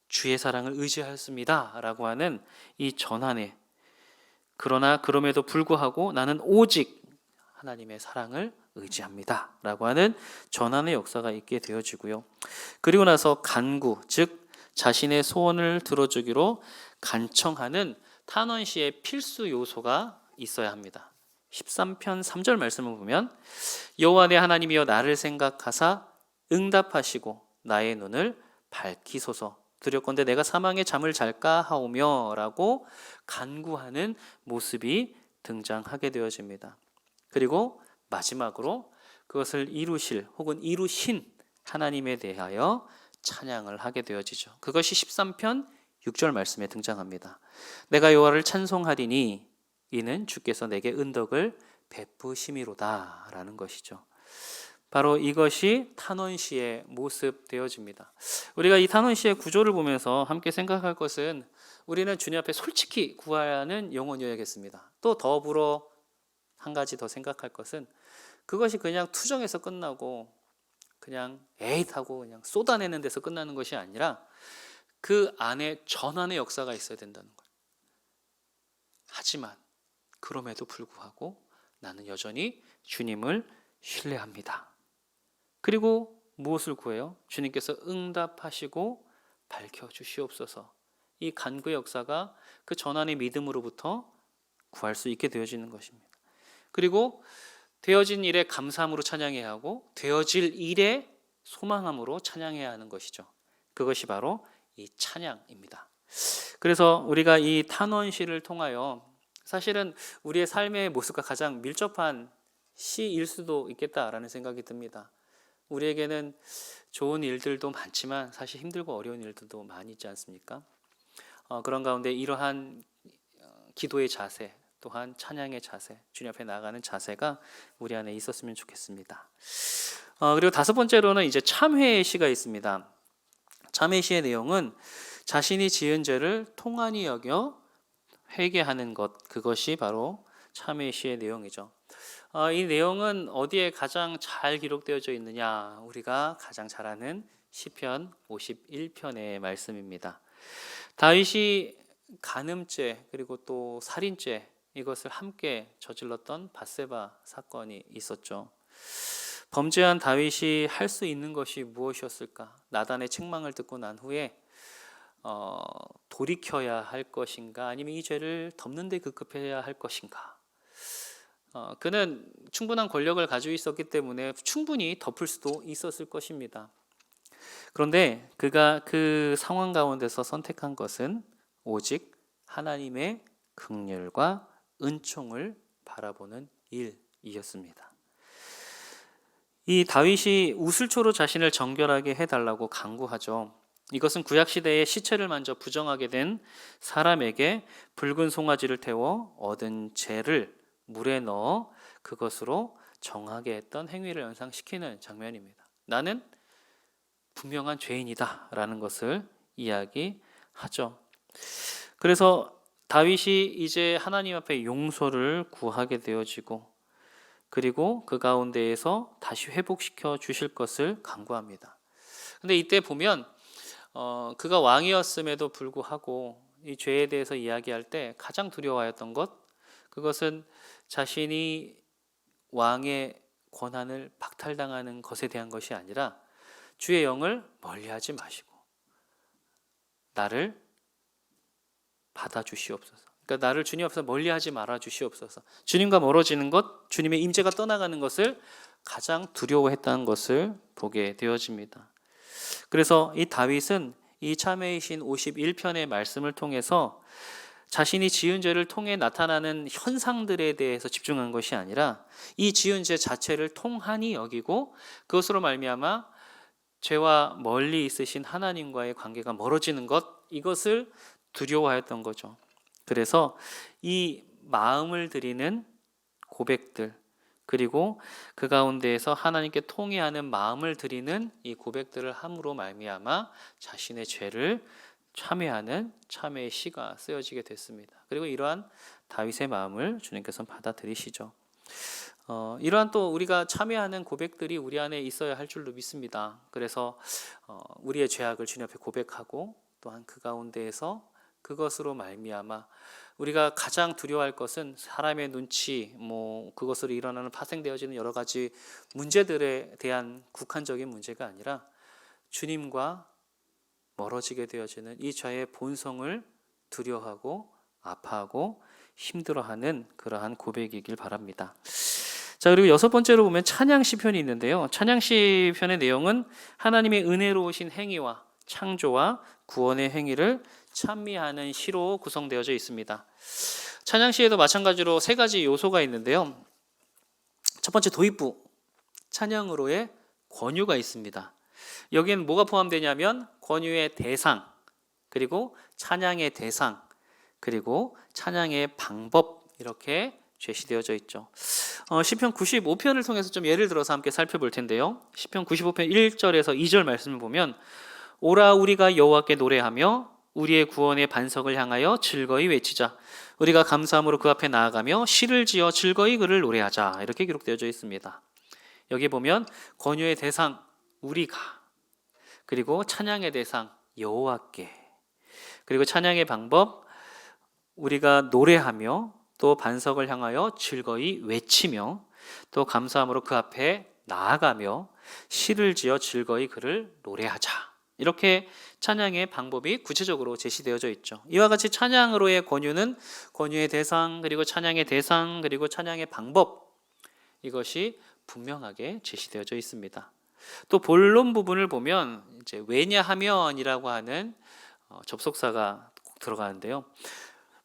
주의 사랑을 의지하였습니다 라고 하는 이 전환에, 그러나 그럼에도 불구하고 나는 오직 하나님의 사랑을 의지합니다 라고 하는 전환의 역사가 있게 되어지고요. 그리고 나서 간구, 즉 자신의 소원을 들어주기로 간청하는 탄원시의 필수 요소가 있어야 합니다. 13편 3절 말씀을 보면 여호와 내 하나님이여 나를 생각하사 응답하시고 나의 눈을 밝히소서, 두렵건대 내가 사망의 잠을 잘까 하오며 라고 간구하는 모습이 등장하게 되어집니다. 그리고 마지막으로 그것을 이루실 혹은 이루신 하나님에 대하여 찬양을 하게 되어지죠. 그것이 13편 6절 말씀에 등장합니다. 내가 여호와를 찬송하리니 이는 주께서 내게 은덕을 베푸심이로다 라는 것이죠. 바로 이것이 탄원시의 모습 되어집니다. 우리가 이 탄원시의 구조를 보면서 함께 생각할 것은, 우리는 주님 앞에 솔직히 구하는 영혼이어야겠습니다. 또 더불어 한 가지 더 생각할 것은, 그것이 그냥 투정에서 끝나고 그냥 에잇 하고 그냥 쏟아내는 데서 끝나는 것이 아니라 그 안에 전환의 역사가 있어야 된다는 거예요. 하지만 그럼에도 불구하고 나는 여전히 주님을 신뢰합니다. 그리고 무엇을 구해요? 주님께서 응답하시고 밝혀주시옵소서. 이 간구의 역사가 그 전환의 믿음으로부터 구할 수 있게 되어지는 것입니다. 그리고 되어진 일에 감사함으로 찬양해야 하고 되어질 일에 소망함으로 찬양해야 하는 것이죠. 그것이 바로 이 찬양입니다. 그래서 우리가 이 탄원시를 통하여 사실은 우리의 삶의 모습과 가장 밀접한 시일 수도 있겠다라는 생각이 듭니다. 우리에게는 좋은 일들도 많지만 사실 힘들고 어려운 일들도 많이 있지 않습니까? 그런 가운데 이러한 기도의 자세, 또한 찬양의 자세, 주님 앞에 나아가는 자세가 우리 안에 있었으면 좋겠습니다. 그리고 다섯 번째로는 이제 참회의 시가 있습니다. 참회 시의 내용은 자신이 지은 죄를 통한이 여겨 회개하는 것, 그것이 바로 참회 시의 내용이죠. 이 내용은 어디에 가장 잘 기록되어져 있느냐? 우리가 가장 잘 아는 시편 51편의 말씀입니다. 다윗이 간음죄 그리고 또 살인죄 이것을 함께 저질렀던 밧세바 사건이 있었죠. 범죄한 다윗이 할 수 있는 것이 무엇이었을까? 나단의 책망을 듣고 난 후에 돌이켜야 할 것인가? 아니면 이 죄를 덮는 데 급급해야 할 것인가? 그는 충분한 권력을 가지고 있었기 때문에 충분히 덮을 수도 있었을 것입니다. 그런데 그가 그 상황 가운데서 선택한 것은 오직 하나님의 긍휼과 은총을 바라보는 일이었습니다. 이 다윗이 우슬초로 자신을 정결하게 해달라고 간구하죠. 이것은 구약시대에 시체를 만져 부정하게 된 사람에게 붉은 송아지를 태워 얻은 재를 물에 넣어 그것으로 정하게 했던 행위를 연상시키는 장면입니다. 나는 분명한 죄인이다 라는 것을 이야기하죠. 그래서 다윗이 이제 하나님 앞에 용서를 구하게 되어지고 그리고 그 가운데에서 다시 회복시켜 주실 것을 간구합니다. 근데 이때 보면 그가 왕이었음에도 불구하고 이 죄에 대해서 이야기할 때 가장 두려워하였던 것, 그것은 자신이 왕의 권한을 박탈당하는 것에 대한 것이 아니라 주의 영을 멀리하지 마시고 나를 받아주시옵소서. 그러니까 나를 주님 앞에서 멀리하지 말아 주시옵소서. 주님과 멀어지는 것, 주님의 임재가 떠나가는 것을 가장 두려워했다는 것을 보게 되어집니다. 그래서 이 다윗은 이 참회의 신 51편의 말씀을 통해서 자신이 지은 죄를 통해 나타나는 현상들에 대해서 집중한 것이 아니라 이 지은 죄 자체를 통한이 여기고 그것으로 말미암아 죄와 멀리 있으신 하나님과의 관계가 멀어지는 것, 이것을 두려워하였던 거죠. 그래서 이 마음을 드리는 고백들, 그리고 그 가운데에서 하나님께 통회하는 마음을 드리는 이 고백들을 함으로 말미암아 자신의 죄를 참회하는 참회의 시가 쓰여지게 됐습니다. 그리고 이러한 다윗의 마음을 주님께서는 받아들이시죠. 이러한 또 우리가 참회하는 고백들이 우리 안에 있어야 할 줄로 믿습니다. 그래서 우리의 죄악을 주님 앞에 고백하고 또한 그 가운데에서 그것으로 말미암아 우리가 가장 두려워할 것은 사람의 눈치, 그것으로 일어나는 파생되어지는 여러 가지 문제들에 대한 국한적인 문제가 아니라 주님과 멀어지게 되어지는 이 죄의 본성을 두려워하고 아파하고 힘들어하는 그러한 고백이길 바랍니다. 자, 그리고 여섯 번째로 보면 찬양 시편이 있는데요. 찬양 시편의 내용은 하나님의 은혜로우신 행위와 창조와 구원의 행위를 찬미하는 시로 구성되어져 있습니다. 찬양 시에도 마찬가지로 세 가지 요소가 있는데요. 첫 번째 도입부, 찬양으로의 권유가 있습니다. 여기에는 뭐가 포함되냐면 권유의 대상, 그리고 찬양의 대상, 그리고 찬양의 방법, 이렇게 제시되어져 있죠. 시편 95편을 통해서 좀 예를 들어서 함께 살펴볼 텐데요. 시편 95편 1절에서 2절 말씀을 보면 오라 우리가 여호와께 노래하며 우리의 구원의 반석을 향하여 즐거이 외치자. 우리가 감사함으로 그 앞에 나아가며 시를 지어 즐거이 그를 노래하자. 이렇게 기록되어져 있습니다. 여기 보면 권유의 대상 우리가, 그리고 찬양의 대상 여호와께, 그리고 찬양의 방법 우리가 노래하며 또 반석을 향하여 즐거이 외치며 또 감사함으로 그 앞에 나아가며 시를 지어 즐거이 그를 노래하자. 이렇게 찬양의 방법이 구체적으로 제시되어져 있죠. 이와 같이 찬양으로의 권유는 권유의 대상, 그리고 찬양의 대상, 그리고 찬양의 방법, 이것이 분명하게 제시되어져 있습니다. 또 본론 부분을 보면 이제 왜냐하면이라고 하는 접속사가 꼭 들어가는데요.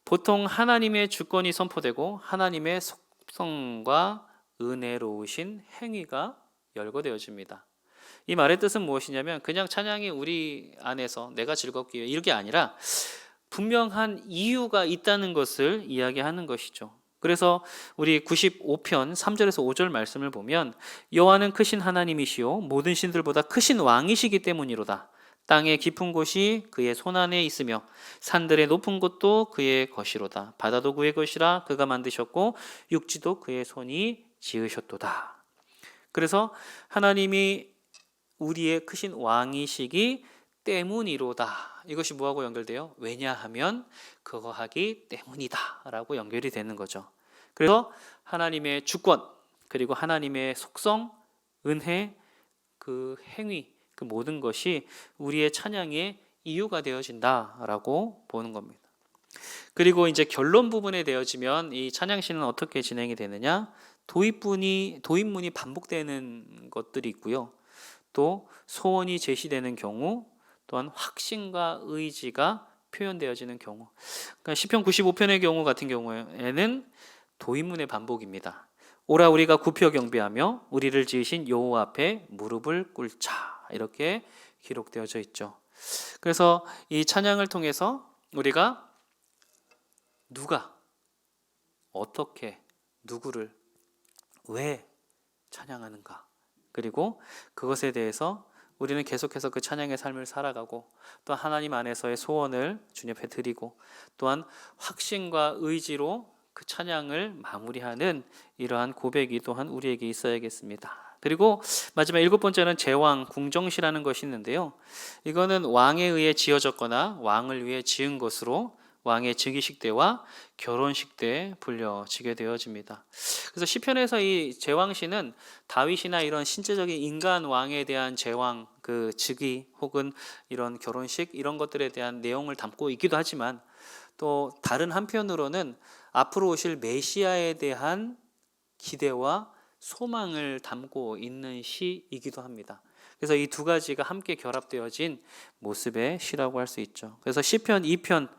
보통 하나님의 주권이 선포되고 하나님의 속성과 은혜로우신 행위가 열거되어집니다. 이 말의 뜻은 무엇이냐면 그냥 찬양이 우리 안에서 내가 즐겁기 위해 이게 아니라 분명한 이유가 있다는 것을 이야기하는 것이죠. 그래서 우리 95편 3절에서 5절 말씀을 보면 여호와는 크신 하나님이시요 모든 신들보다 크신 왕이시기 때문이로다. 땅의 깊은 곳이 그의 손안에 있으며 산들의 높은 곳도 그의 것이로다. 바다도 그의 것이라 그가 만드셨고 육지도 그의 손이 지으셨도다. 그래서 하나님이 우리의 크신 왕이시기 때문이로다. 이것이 뭐하고 연결돼요? 왜냐하면 그거 하기 때문이다 라고 연결이 되는 거죠. 그래서 하나님의 주권, 그리고 하나님의 속성, 은혜, 그 행위, 그 모든 것이 우리의 찬양의 이유가 되어진다라고 보는 겁니다. 그리고 이제 결론 부분에 되어지면 이 찬양시는 어떻게 진행이 되느냐? 도입문이 반복되는 것들이 있고요. 또 소원이 제시되는 경우, 또한 확신과 의지가 표현되어지는 경우. 그러니까 시편 95편의 경우 같은 경우에는 도입문의 반복입니다. 오라 우리가 굽혀 경배하며 우리를 지으신 여호와 앞에 무릎을 꿇자, 이렇게 기록되어져 있죠. 그래서 이 찬양을 통해서 우리가 누가, 어떻게, 누구를, 왜 찬양하는가, 그리고 그것에 대해서 우리는 계속해서 그 찬양의 삶을 살아가고 또 하나님 안에서의 소원을 주님 앞에 드리고 또한 확신과 의지로 그 찬양을 마무리하는 이러한 고백이 또한 우리에게 있어야겠습니다. 그리고 마지막 7번째는 제왕, 궁정시라는 것이 있는데요. 이거는 왕에 의해 지어졌거나 왕을 위해 지은 것으로 왕의 즉위식 때와 결혼식 때 불려지게 되어집니다. 그래서 시편에서 이 제왕시는 다윗이나 이런 신체적인 인간 왕에 대한 제왕, 그 즉위 혹은 이런 결혼식 이런 것들에 대한 내용을 담고 있기도 하지만 또 다른 한편으로는 앞으로 오실 메시아에 대한 기대와 소망을 담고 있는 시이기도 합니다. 그래서 이 두 가지가 함께 결합되어진 모습의 시라고 할 수 있죠. 그래서 시편 2편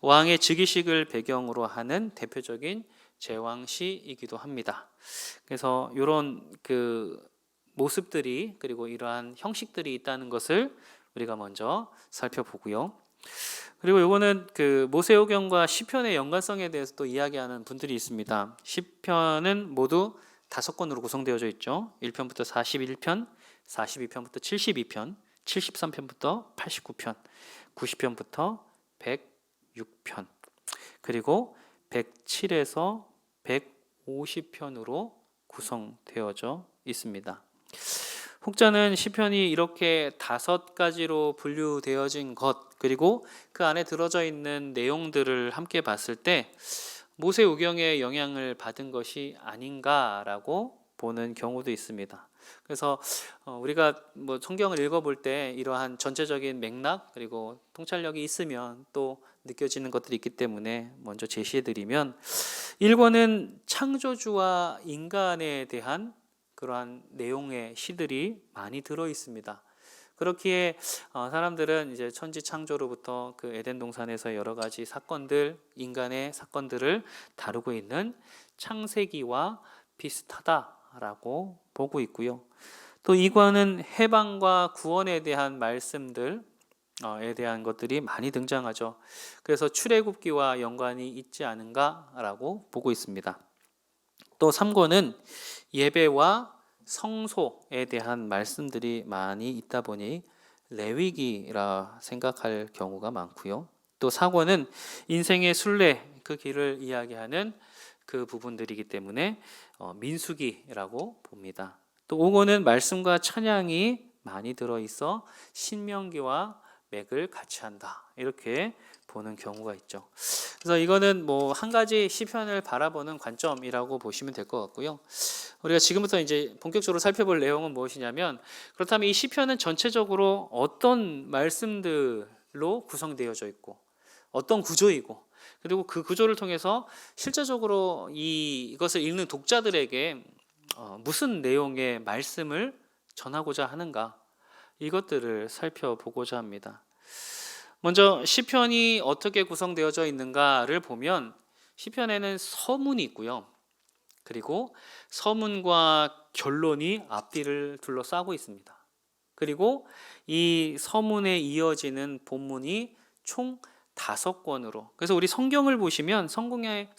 왕의 즉위식을 배경으로 하는 대표적인 제왕시이기도 합니다. 그래서 이런 그 모습들이 그리고 이러한 형식들이 있다는 것을 우리가 먼저 살펴보고요. 그리고 이거는 그 모세오경과 시편의 연관성에 대해서 또 이야기하는 분들이 있습니다. 시편은 모두 5권으로 구성되어져 있죠. 1편부터 41편, 42편부터 72편, 73편부터 89편, 90편부터 106편, 그리고 107에서 150편으로 구성되어져 있습니다. 혹자는 시편이 이렇게 5가지로 분류되어진 것, 그리고 그 안에 들어져 있는 내용들을 함께 봤을 때 모세오경의 영향을 받은 것이 아닌가라고 보는 경우도 있습니다. 그래서 우리가 뭐 성경을 읽어볼 때 이러한 전체적인 맥락 그리고 통찰력이 있으면 또 느껴지는 것들이 있기 때문에 먼저 제시해드리면 1권은 창조주와 인간에 대한 그러한 내용의 시들이 많이 들어 있습니다. 그렇기에 사람들은 이제 천지 창조로부터 그 에덴 동산에서 여러 가지 사건들, 인간의 사건들을 다루고 있는 창세기와 비슷하다라고 보고 있고요. 또 2권은 해방과 구원에 대한 말씀들에 대한 것들이 많이 등장하죠. 그래서 출애굽기와 연관이 있지 않은가라고 보고 있습니다. 또 3권은 예배와 성소에 대한 말씀들이 많이 있다 보니 레위기라 생각할 경우가 많고요. 또 4권은 인생의 순례, 그 길을 이야기하는 그 부분들이기 때문에 민수기라고 봅니다. 또 5권은 말씀과 찬양이 많이 들어있어 신명기와 맥을 같이 한다, 이렇게 보는 경우가 있죠. 그래서 이거는 뭐 한 가지 시편을 바라보는 관점이라고 보시면 될 것 같고요. 우리가 지금부터 이제 본격적으로 살펴볼 내용은 무엇이냐면, 그렇다면 이 시편은 전체적으로 어떤 말씀들로 구성되어져 있고 어떤 구조이고, 그리고 그 구조를 통해서 실제적으로 이것을 읽는 독자들에게 무슨 내용의 말씀을 전하고자 하는가, 이것들을 살펴보고자 합니다. 먼저 시편이 어떻게 구성되어져 있는가를 보면 시편에는 서문이 있고요. 그리고 서문과 결론이 앞뒤를 둘러싸고 있습니다. 그리고 이 서문에 이어지는 본문이 총 5권으로. 그래서 우리 성경을 보시면 성경에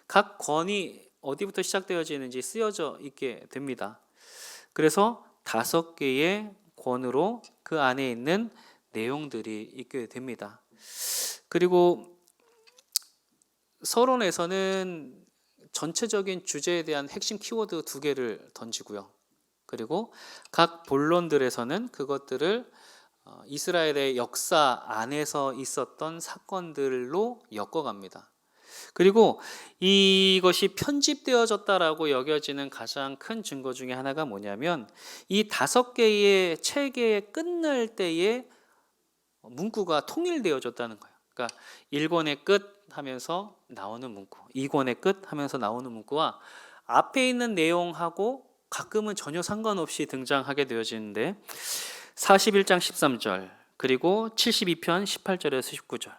각 권이 어디부터 시작되어지는지 쓰여져 있게 됩니다. 그래서 5개의 권으로 그 안에 있는 내용들이 있게 됩니다. 그리고 서론에서는 전체적인 주제에 대한 핵심 키워드 2개를 던지고요. 그리고 각 본론들에서는 그것들을 이스라엘의 역사 안에서 있었던 사건들로 엮어갑니다. 그리고 이것이 편집되어졌다라고 여겨지는 가장 큰 증거 중에 하나가 뭐냐면 이 5개의 책의 끝날 때에 문구가 통일되어졌다는 거예요. 그러니까 1권의 끝 하면서 나오는 문구, 2권의 끝 하면서 나오는 문구와 앞에 있는 내용하고 가끔은 전혀 상관없이 등장하게 되어지는데 41장 13절, 그리고 72편 18절에서 19절,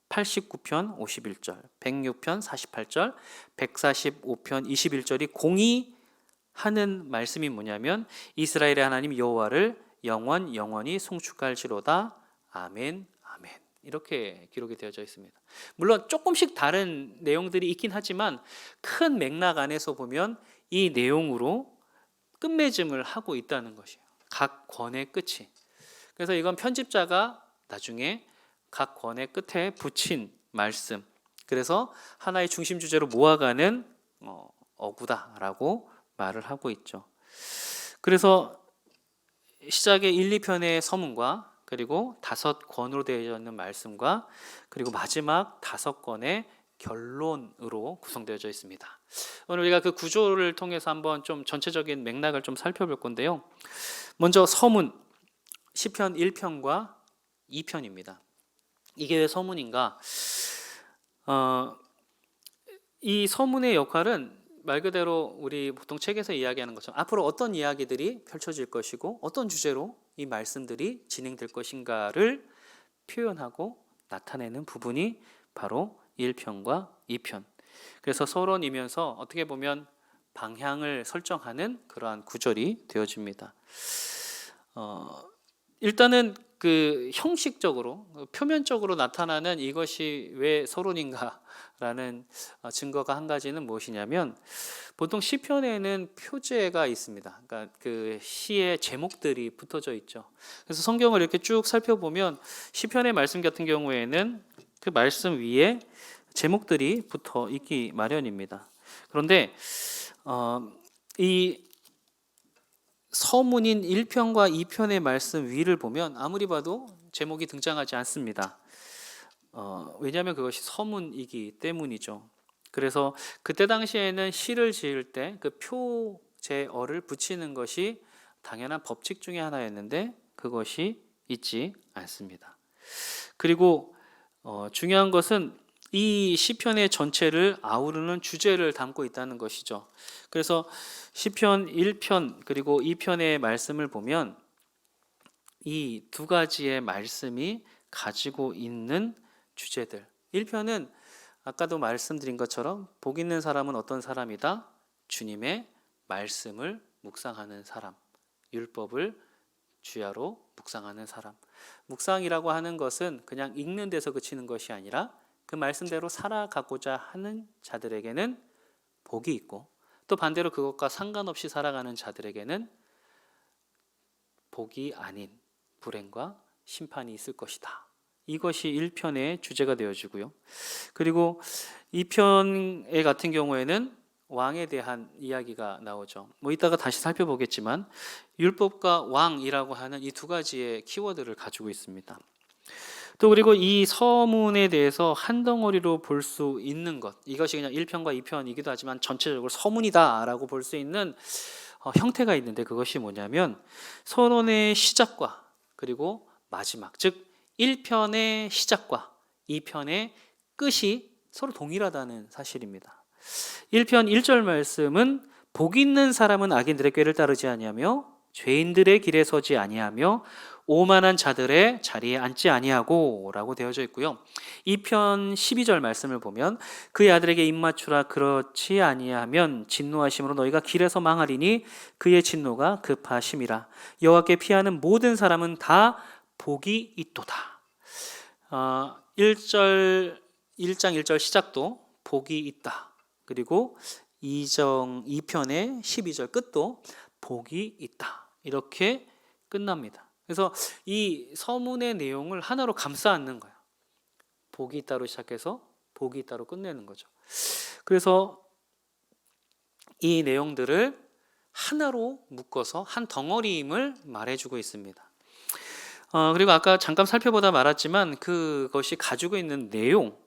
89편 51절, 106편 48절, 145편 21절이 공의하는 말씀이 뭐냐면 이스라엘의 하나님 여호와를 영원히 송축할지로다. 아멘, 아멘. 이렇게 기록이 되어져 있습니다. 물론 조금씩 다른 내용들이 있긴 하지만 큰 맥락 안에서 보면 이 내용으로 끝맺음을 하고 있다는 것이에요. 각 권의 끝이. 그래서 이건 편집자가 나중에 각 권의 끝에 붙인 말씀. 그래서 하나의 중심 주제로 모아가는 어구다라고 말을 하고 있죠. 그래서 시작의 1, 2편의 서문과 그리고 5권으로 되어 있는 말씀과 그리고 마지막 5권의 결론으로 구성되어져 있습니다. 오늘 우리가 그 구조를 통해서 한번 좀 전체적인 맥락을 좀 살펴볼 건데요. 먼저 서문, 시편 1편과 2편입니다. 이게 왜 서문인가? 이 서문의 역할은 말 그대로 우리 보통 책에서 이야기하는 것처럼 앞으로 어떤 이야기들이 펼쳐질 것이고 어떤 주제로 이 말씀들이 진행될 것인가를 표현하고 나타내는 부분이 바로 1편과 2편. 그래서 서론이면서 어떻게 보면 방향을 설정하는 그러한 구절이 되어집니다. 일단은 그 형식적으로 표면적으로 나타나는 이것이 왜 서론인가라는 증거가 한 가지는 무엇이냐면 보통 시편에는 표제가 있습니다. 그러니까 그 시의 제목들이 붙어져 있죠. 그래서 성경을 이렇게 쭉 살펴보면 시편의 말씀 같은 경우에는 그 말씀 위에 제목들이 붙어 있기 마련입니다. 그런데 이 서문인 1편과 2편의 말씀 위를 보면 아무리 봐도 제목이 등장하지 않습니다. 왜냐하면 그것이 서문이기 때문이죠. 그래서 그때 당시에는 시를 지을 때 그 표제어를 붙이는 것이 당연한 법칙 중에 하나였는데 그것이 있지 않습니다. 그리고 중요한 것은 이 시편의 전체를 아우르는 주제를 담고 있다는 것이죠. 그래서 시편 1편 그리고 2편의 말씀을 보면 이 2가지의 말씀이 가지고 있는 주제들. 1편은 아까도 말씀드린 것처럼 복 있는 사람은 어떤 사람이다? 주님의 말씀을 묵상하는 사람, 율법을 주야로 묵상하는 사람. 묵상이라고 하는 것은 그냥 읽는 데서 그치는 것이 아니라 그 말씀대로 살아가고자 하는 자들에게는 복이 있고 또 반대로 그것과 상관없이 살아가는 자들에게는 복이 아닌 불행과 심판이 있을 것이다. 이것이 1편의 주제가 되어지고요. 그리고 2편의 같은 경우에는 왕에 대한 이야기가 나오죠. 이따가 다시 살펴보겠지만 율법과 왕이라고 하는 이 2가지의 키워드를 가지고 있습니다. 또 그리고 이 서문에 대해서 한 덩어리로 볼 수 있는 것, 이것이 그냥 1편과 2편이기도 하지만 전체적으로 서문이다라고 볼 수 있는 형태가 있는데 그것이 뭐냐면 서론의 시작과 그리고 마지막, 즉 1편의 시작과 2편의 끝이 서로 동일하다는 사실입니다. 1편 1절 말씀은 복 있는 사람은 악인들의 꾀를 따르지 아니하며 죄인들의 길에 서지 아니하며 오만한 자들의 자리에 앉지 아니하고 라고 되어져 있고요. 2편 12절 말씀을 보면 그의 아들에게 입맞추라 그렇지 아니하면 진노하심으로 너희가 길에서 망하리니 그의 진노가 급하심이라. 여호와께 피하는 모든 사람은 다 복이 있도다. 1절 1장 1절 시작도 복이 있다. 그리고 2편의 12절 끝도 복이 있다. 이렇게 끝납니다. 그래서 이 서문의 내용을 하나로 감싸 안는 거예요. 복이 있다로 시작해서 복이 있다로 끝내는 거죠. 그래서 이 내용들을 하나로 묶어서 한 덩어리임을 말해주고 있습니다. 그리고 아까 잠깐 살펴보다 말았지만 그것이 가지고 있는 내용,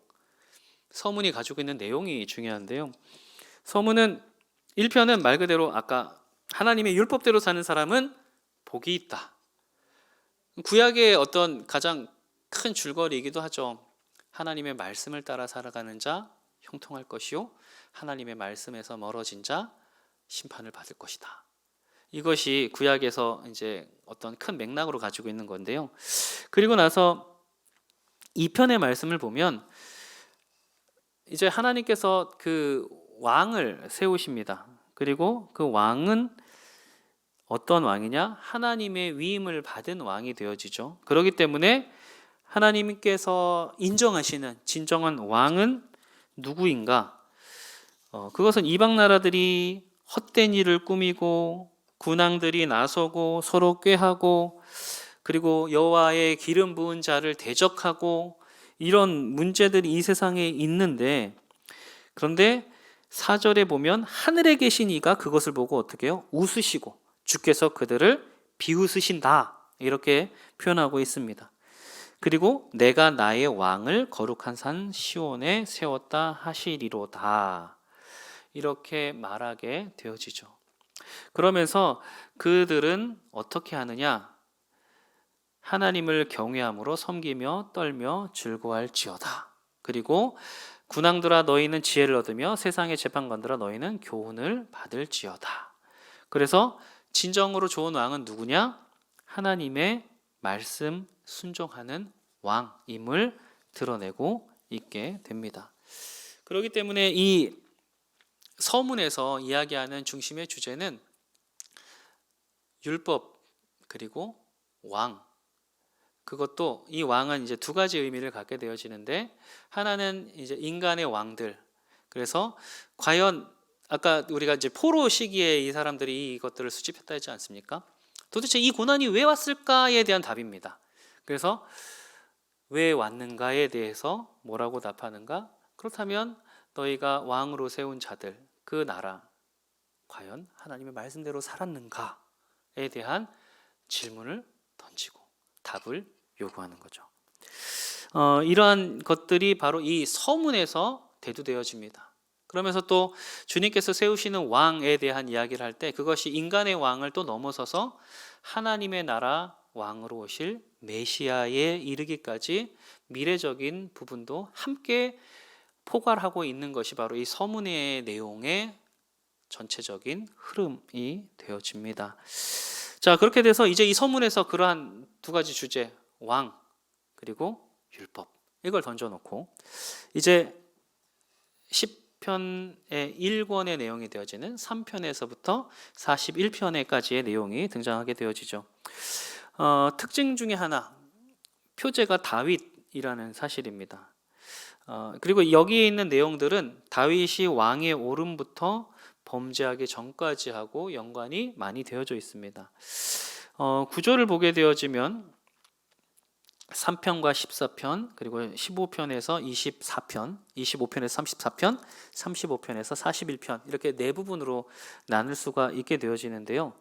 서문이 가지고 있는 내용이 중요한데요. 서문은 1편은 말 그대로 아까 하나님의 율법대로 사는 사람은 복이 있다. 구약의 어떤 가장 큰 줄거리이기도 하죠. 하나님의 말씀을 따라 살아가는 자 형통할 것이요, 하나님의 말씀에서 멀어진 자 심판을 받을 것이다. 이것이 구약에서 이제 어떤 큰 맥락으로 가지고 있는 건데요. 그리고 나서 2편의 말씀을 보면 이제 하나님께서 그 왕을 세우십니다. 그리고 그 왕은 어떤 왕이냐? 하나님의 위임을 받은 왕이 되어지죠. 그렇기 때문에 하나님께서 인정하시는 진정한 왕은 누구인가? 그것은 이방 나라들이 헛된 일을 꾸미고 군왕들이 나서고 서로 꾀하고 그리고 여호와의 기름 부은 자를 대적하고 이런 문제들이 이 세상에 있는데, 그런데 4절에 보면 하늘에 계신 이가 그것을 보고 어떻게 해요? 웃으시고 주께서 그들을 비웃으신다, 이렇게 표현하고 있습니다. 그리고 내가 나의 왕을 거룩한 산 시온에 세웠다 하시리로다, 이렇게 말하게 되어지죠. 그러면서 그들은 어떻게 하느냐? 하나님을 경외함으로 섬기며 떨며 즐거워할지어다. 그리고 군왕들아 너희는 지혜를 얻으며 세상의 재판관들아 너희는 교훈을 받을지어다. 그래서 진정으로 좋은 왕은 누구냐? 하나님의 말씀 순종하는 왕임을 드러내고 있게 됩니다. 그렇기 때문에 이 서문에서 이야기하는 중심의 주제는 율법 그리고 왕, 그것도 이 왕은 이제 두 가지 의미를 갖게 되어지는데, 하나는 이제 인간의 왕들. 그래서 과연 아까 우리가 이제 포로 시기에 이 사람들이 이것들을 수집했다 했지 않습니까? 도대체 이 고난이 왜 왔을까에 대한 답입니다. 그래서 왜 왔는가에 대해서 뭐라고 답하는가? 그렇다면 너희가 왕으로 세운 자들, 그 나라 과연 하나님의 말씀대로 살았는가에 대한 질문을 던지고 답을 요구하는 거죠. 이러한 것들이 바로 이 서문에서 대두되어집니다. 그러면서 또 주님께서 세우시는 왕에 대한 이야기를 할 때 그것이 인간의 왕을 또 넘어서서 하나님의 나라 왕으로 오실 메시아에 이르기까지 미래적인 부분도 함께 포괄하고 있는 것이 바로 이 서문의 내용의 전체적인 흐름이 되어집니다. 자, 그렇게 돼서 이제 이 서문에서 그러한 두 가지 주제, 왕 그리고 율법, 이걸 던져놓고 이제 10편의 1권의 내용이 되어지는 3편에서부터 41편에까지의 내용이 등장하게 되어지죠. 특징 중에 하나, 표제가 다윗이라는 사실입니다. 그리고 여기에 있는 내용들은 다윗이 왕에 오름부터 범죄하기 전까지 하고 연관이 많이 되어져 있습니다. 구조를 보게 되어지면 3편과 14편, 그리고 15편에서 24편, 25편에서 34편, 35편에서 41편, 이렇게 네 부분으로 나눌 수가 있게 되어지는데요.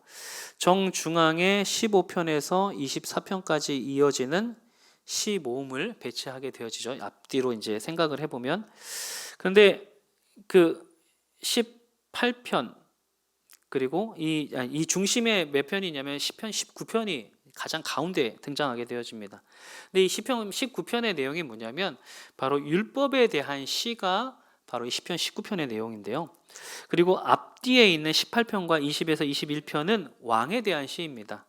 정중앙에 15편에서 24편까지 이어지는 시모음을 배치하게 되어지죠. 앞뒤로 이제 생각을 해보면. 그런데 그 18편, 그리고 이 중심에 몇 편이냐면 10편, 19편이 가장 가운데 등장하게 되어집니다. 근데 이 10편, 19편의 내용이 뭐냐면 바로 율법에 대한 시가 바로 이 10편, 19편의 내용인데요. 그리고 앞뒤에 있는 18편과 20에서 21편은 왕에 대한 시입니다.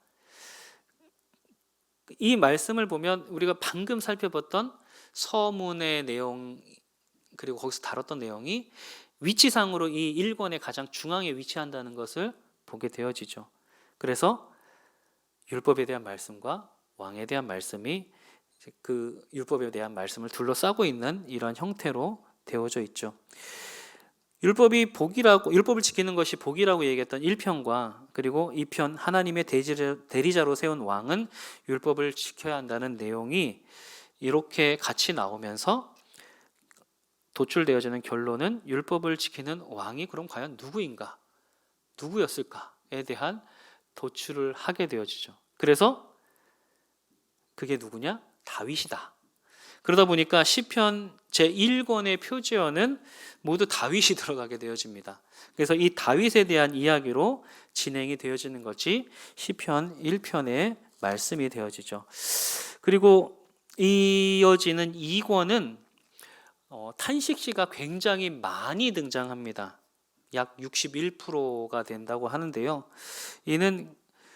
이 말씀을 보면 우리가 방금 살펴봤던 서문의 내용, 그리고 거기서 다뤘던 내용이 위치상으로 이 1권의 가장 중앙에 위치한다는 것을 보게 되어지죠. 그래서 율법에 대한 말씀과 왕에 대한 말씀이 그 율법에 대한 말씀을 둘러싸고 있는 이런 형태로 되어져 있죠. 율법을 지키는 것이 복이라고 얘기했던 1편과 그리고 2편 하나님의 대리자로 세운 왕은 율법을 지켜야 한다는 내용이 이렇게 같이 나오면서 도출되어지는 결론은 율법을 지키는 왕이 그럼 과연 누구인가? 누구였을까에 대한 도출을 하게 되어지죠. 그래서 그게 누구냐? 다윗이다. 그러다 보니까 시편 제1권의 표제어는 모두 다윗이 들어가게 되어집니다. 그래서 이 다윗에 대한 이야기로 진행이 되어지는 것이 시편 1편의 말씀이 되어지죠. 그리고 이어지는 2권은 탄식시가 굉장히 많이 등장합니다. 약 61%가 된다고 하는데요.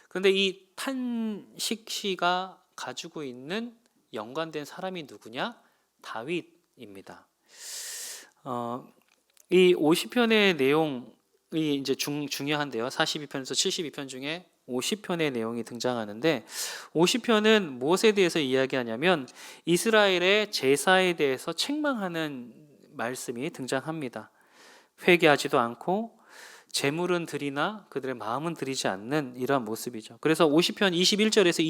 그런데 이 탄식시가 가지고 있는 연관된 사람이 누구냐? 다윗입니다. 이 50편의 내용이 이제 중요한데요. 42편에서 72편 중에 50편의 내용이 등장하는데 50편은 무엇에 대해서 이야기하냐면 이스라엘의 제사에 대해서 책망하는 말씀이 등장합니다. 회개하지도 않고 재물은 드리나 그들의 마음은 드리지 않는 이러한 모습이죠. 그래서 50편 21절에서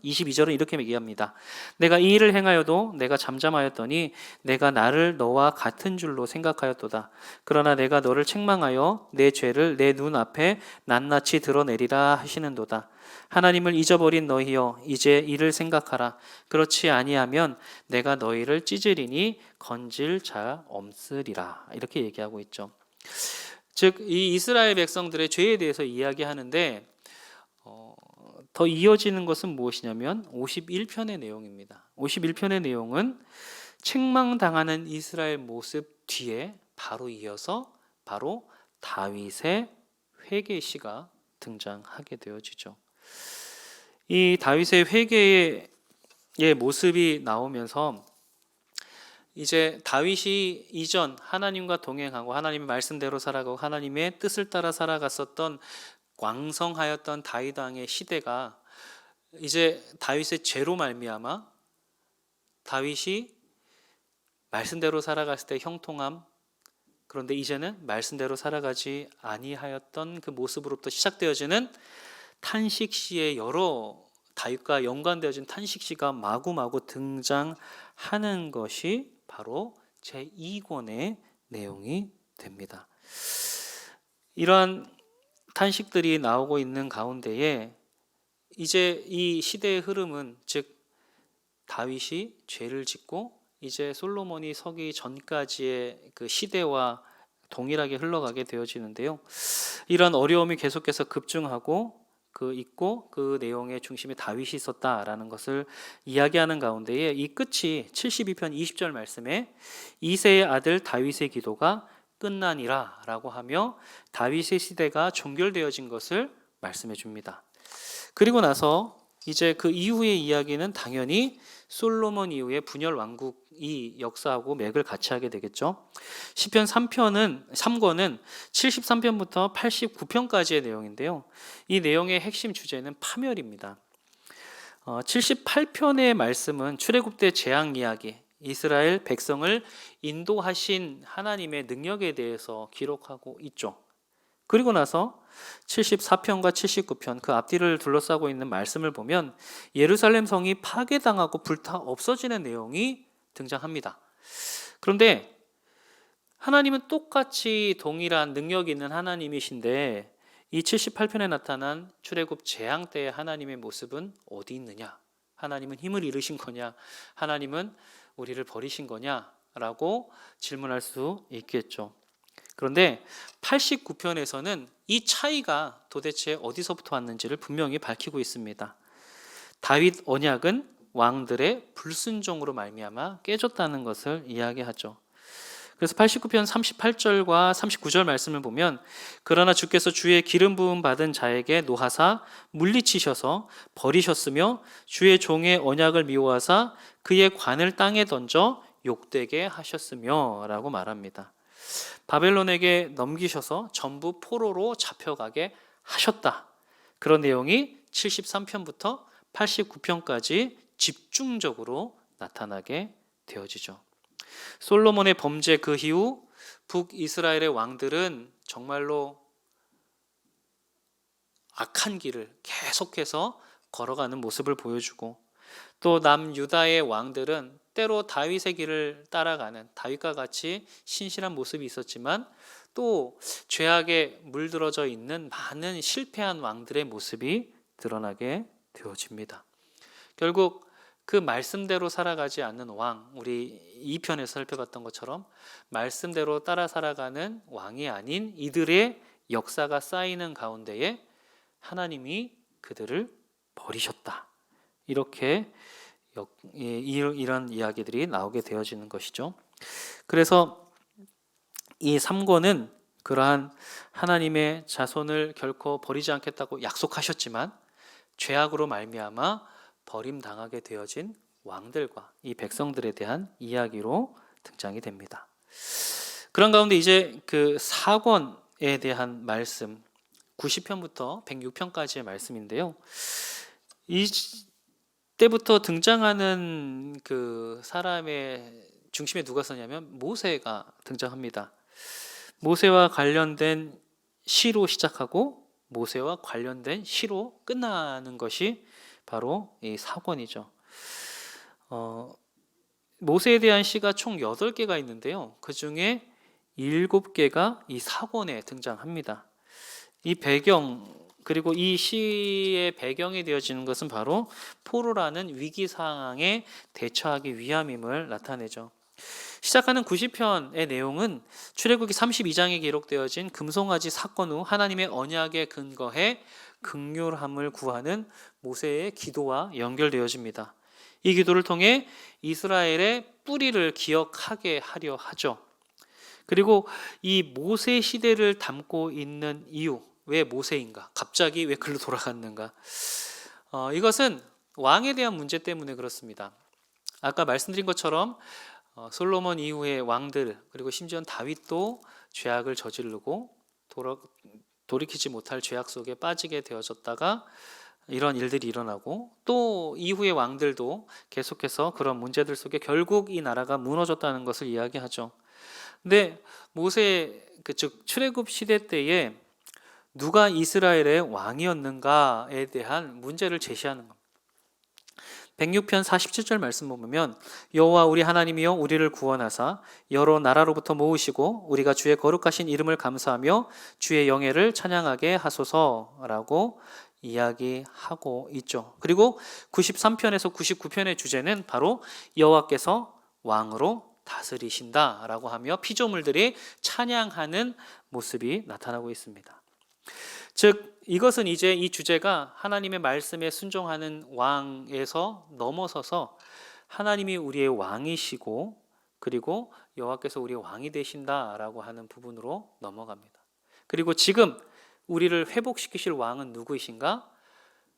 22절은 이렇게 얘기합니다. 내가 이 일을 행하여도 내가 잠잠하였더니 내가 나를 너와 같은 줄로 생각하였도다. 그러나 내가 너를 책망하여 내 죄를 내 눈 앞에 낱낱이 드러내리라 하시는도다. 하나님을 잊어버린 너희여 이제 이를 생각하라. 그렇지 아니하면 내가 너희를 찢으리니 건질 자 없으리라. 이렇게 얘기하고 있죠. 즉 이 이스라엘 백성들의 죄에 대해서 이야기하는데 더 이어지는 것은 무엇이냐면 51편의 내용입니다. 51편의 내용은 책망당하는 이스라엘 모습 뒤에 바로 이어서 바로 다윗의 회개시가 등장하게 되어지죠. 이 다윗의 회개의 모습이 나오면서 이제 다윗이 이전 하나님과 동행하고 하나님의 말씀대로 살아가고 하나님의 뜻을 따라 살아갔었던 왕성하였던 다윗 왕의 시대가 이제 다윗의 죄로 말미암아 다윗이 말씀대로 살아갔을 때 형통함, 그런데 이제는 말씀대로 살아가지 아니하였던 그 모습으로부터 시작되어지는 탄식시의 여러 다윗과 연관되어진 탄식시가 마구마구 등장하는 것이 바로 제2권의 내용이 됩니다. 이러한 탄식들이 나오고 있는 가운데에 이제 이 시대의 흐름은 즉 다윗이 죄를 짓고 이제 솔로몬이 서기 전까지의 그 시대와 동일하게 흘러가게 되어지는데요. 이런 어려움이 계속해서 급증하고 그 내용의 중심에 다윗이 있었다라는 것을 이야기하는 가운데에 이 끝이 72편 20절 말씀에 이새의 아들 다윗의 기도가 끝나니라 라고 하며 다윗의 시대가 종결되어진 것을 말씀해 줍니다. 그리고 나서 이제 그 이후의 이야기는 당연히 솔로몬 이후의 분열 왕국이 역사하고 맥을 같이 하게 되겠죠. 시편 3권은 73편부터 89편까지의 내용인데요. 이 내용의 핵심 주제는 파멸입니다. 78편의 말씀은 출애굽 때 재앙 이야기, 이스라엘 백성을 인도하신 하나님의 능력에 대해서 기록하고 있죠. 그리고 나서 74편과 79편 그 앞뒤를 둘러싸고 있는 말씀을 보면 예루살렘 성이 파괴당하고 불타 없어지는 내용이 등장합니다. 그런데 하나님은 똑같이 동일한 능력이 있는 하나님이신데 이 78편에 나타난 출애굽 재앙 때의 하나님의 모습은 어디 있느냐? 하나님은 힘을 잃으신 거냐? 하나님은 우리를 버리신 거냐? 라고 질문할 수 있겠죠. 그런데 89편에서는 이 차이가 도대체 어디서부터 왔는지를 분명히 밝히고 있습니다. 다윗 언약은 왕들의 불순종으로 말미암아 깨졌다는 것을 이야기하죠. 그래서 89편 38절과 39절 말씀을 보면 그러나 주께서 주의 기름 부음 받은 자에게 노하사 물리치셔서 버리셨으며 주의 종의 언약을 미워하사 그의 관을 땅에 던져 욕되게 하셨으며 라고 말합니다. 바벨론에게 넘기셔서 전부 포로로 잡혀가게 하셨다. 그런 내용이 73편부터 89편까지 집중적으로 나타나게 되어지죠. 솔로몬의 범죄 그 이후 북이스라엘의 왕들은 정말로 악한 길을 계속해서 걸어가는 모습을 보여주고, 또 남유다의 왕들은 때로 다윗의 길을 따라가는, 다윗과 같이 신실한 모습이 있었지만 또 죄악에 물들어져 있는 많은 실패한 왕들의 모습이 드러나게 되어집니다. 결국 그 말씀대로 살아가지 않는 왕, 우리 2편에서 살펴봤던 것처럼 말씀대로 따라 살아가는 왕이 아닌 이들의 역사가 쌓이는 가운데에 하나님이 그들을 버리셨다. 이렇게 이런 이야기들이 나오게 되어지는 것이죠. 그래서 이 3권은 그러한 하나님의 자손을 결코 버리지 않겠다고 약속하셨지만 죄악으로 말미암아 버림당하게 되어진 왕들과 이 백성들에 대한 이야기로 등장이 됩니다. 그런 가운데 이제 그 4권에 대한 말씀, 90편부터 106편까지의 말씀인데요. 이때부터 등장하는 그 사람의 중심에 누가 서냐면 모세가 등장합니다. 모세와 관련된 시로 시작하고 모세와 관련된 시로 끝나는 것이 바로 이 4권이죠. 모세에 대한 시가 총 8개가 있는데요. 그 중에 7개가 이 4권에 등장합니다. 이 배경, 그리고 이 시의 배경이 되어지는 것은 바로 포로라는 위기 상황에 대처하기 위함임을 나타내죠. 시작하는 90편의 내용은 출애굽기 32장에 기록되어진 금송아지 사건 후 하나님의 언약에 근거해 긍휼함을 구하는 모세의 기도와 연결되어집니다. 이 기도를 통해 이스라엘의 뿌리를 기억하게 하려 하죠. 그리고 이 모세 시대를 담고 있는 이유, 왜 모세인가? 갑자기 왜 글로 돌아갔는가? 이것은 왕에 대한 문제 때문에 그렇습니다. 아까 말씀드린 것처럼 솔로몬 이후의 왕들, 그리고 심지어 다윗도 죄악을 저지르고 돌이키지 못할 죄악 속에 빠지게 되어졌다가 이런 일들이 일어나고, 또 이후의 왕들도 계속해서 그런 문제들 속에 결국 이 나라가 무너졌다는 것을 이야기하죠. 근데 모세, 즉 출애굽 시대 때에 누가 이스라엘의 왕이었는가에 대한 문제를 제시하는 겁니다. 106편 47절 말씀 보면 여호와 우리 하나님이여 우리를 구원하사 여러 나라로부터 모으시고 우리가 주의 거룩하신 이름을 감사하며 주의 영예를 찬양하게 하소서라고 이야기하고 있죠. 그리고 93편에서 99편의 주제는 바로 여호와께서 왕으로 다스리신다라고 하며 피조물들이 찬양하는 모습이 나타나고 있습니다. 즉 이것은 이제 이 주제가 하나님의 말씀에 순종하는 왕에서 넘어서서 하나님이 우리의 왕이시고 그리고 여호와께서 우리의 왕이 되신다라고 하는 부분으로 넘어갑니다. 그리고 지금 우리를 회복시키실 왕은 누구이신가?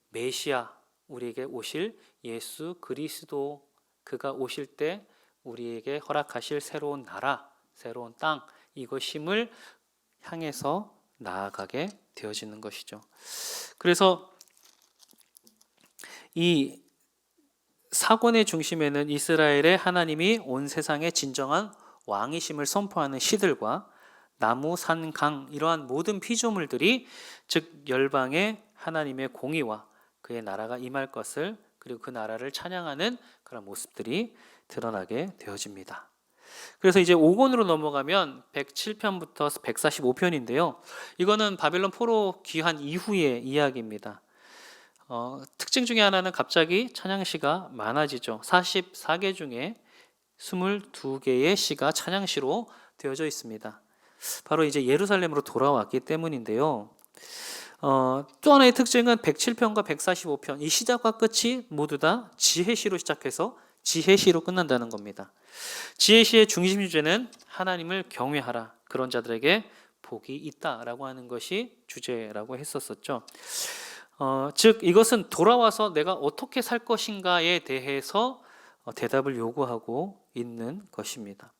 메시아, 우리에게 오실 예수 그리스도, 그가 오실 때 우리에게 허락하실 새로운 나라, 새로운 땅, 이것임을 향해서 나아가게 되어지는 것이죠. 그래서 이 사권의 중심에는 이스라엘의 하나님이 온 세상의 진정한 왕이심을 선포하는 시들과 나무, 산, 강, 이러한 모든 피조물들이, 즉 열방의 하나님의 공의와 그의 나라가 임할 것을, 그리고 그 나라를 찬양하는 그런 모습들이 드러나게 되어집니다. 그래서 이제 5권으로 넘어가면 107편부터 145편인데요. 이거는 바벨론 포로 귀환 이후의 이야기입니다. 특징 중에 하나는 갑자기 찬양시가 많아지죠. 44개 중에 22개의 시가 찬양시로 되어져 있습니다. 바로 이제 예루살렘으로 돌아왔기 때문인데요. 또 하나의 특징은 107편과 145편, 이 시작과 끝이 모두 다 지혜시로 시작해서 지혜시로 끝난다는 겁니다. 지혜시의 중심 주제는 하나님을 경외하라, 그런 자들에게 복이 있다라고 하는 것이 주제라고 했었었죠. 즉 이것은 돌아와서 내가 어떻게 살 것인가에 대해서 대답을 요구하고 있는 것입니다.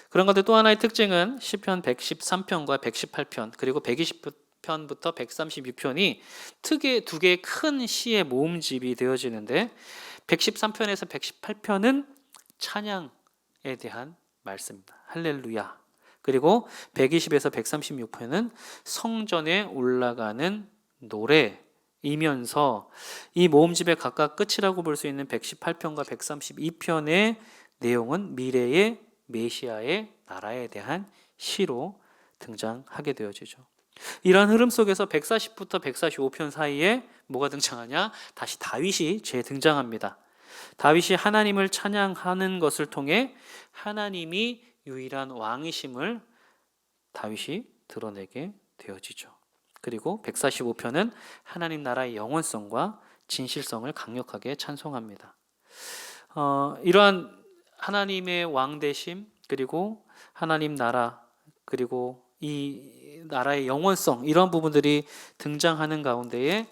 그런 건데 또 하나의 특징은 시편 113편과 118편 그리고 120편부터 136편이 특의 두 개의 큰 시의 모음집이 되어지는데, 113편에서 118편은 찬양에 대한 말씀입니다. 할렐루야. 그리고 120에서 136편은 성전에 올라가는 노래이면서 이 모음집의 각각 끝이라고 볼 수 있는 118편과 132편의 내용은 미래의 메시아의 나라에 대한 시로 등장하게 되어지죠. 이러한 흐름 속에서 140부터 145편 사이에 뭐가 등장하냐? 다시 다윗이 재등장합니다. 다윗이 하나님을 찬양하는 것을 통해 하나님이 유일한 왕이심을 다윗이 드러내게 되어지죠. 그리고 145편은 하나님 나라의 영원성과 진실성을 강력하게 찬송합니다. 이러한 하나님의 왕되심, 그리고 하나님 나라, 그리고 이 나라의 영원성, 이런 부분들이 등장하는 가운데에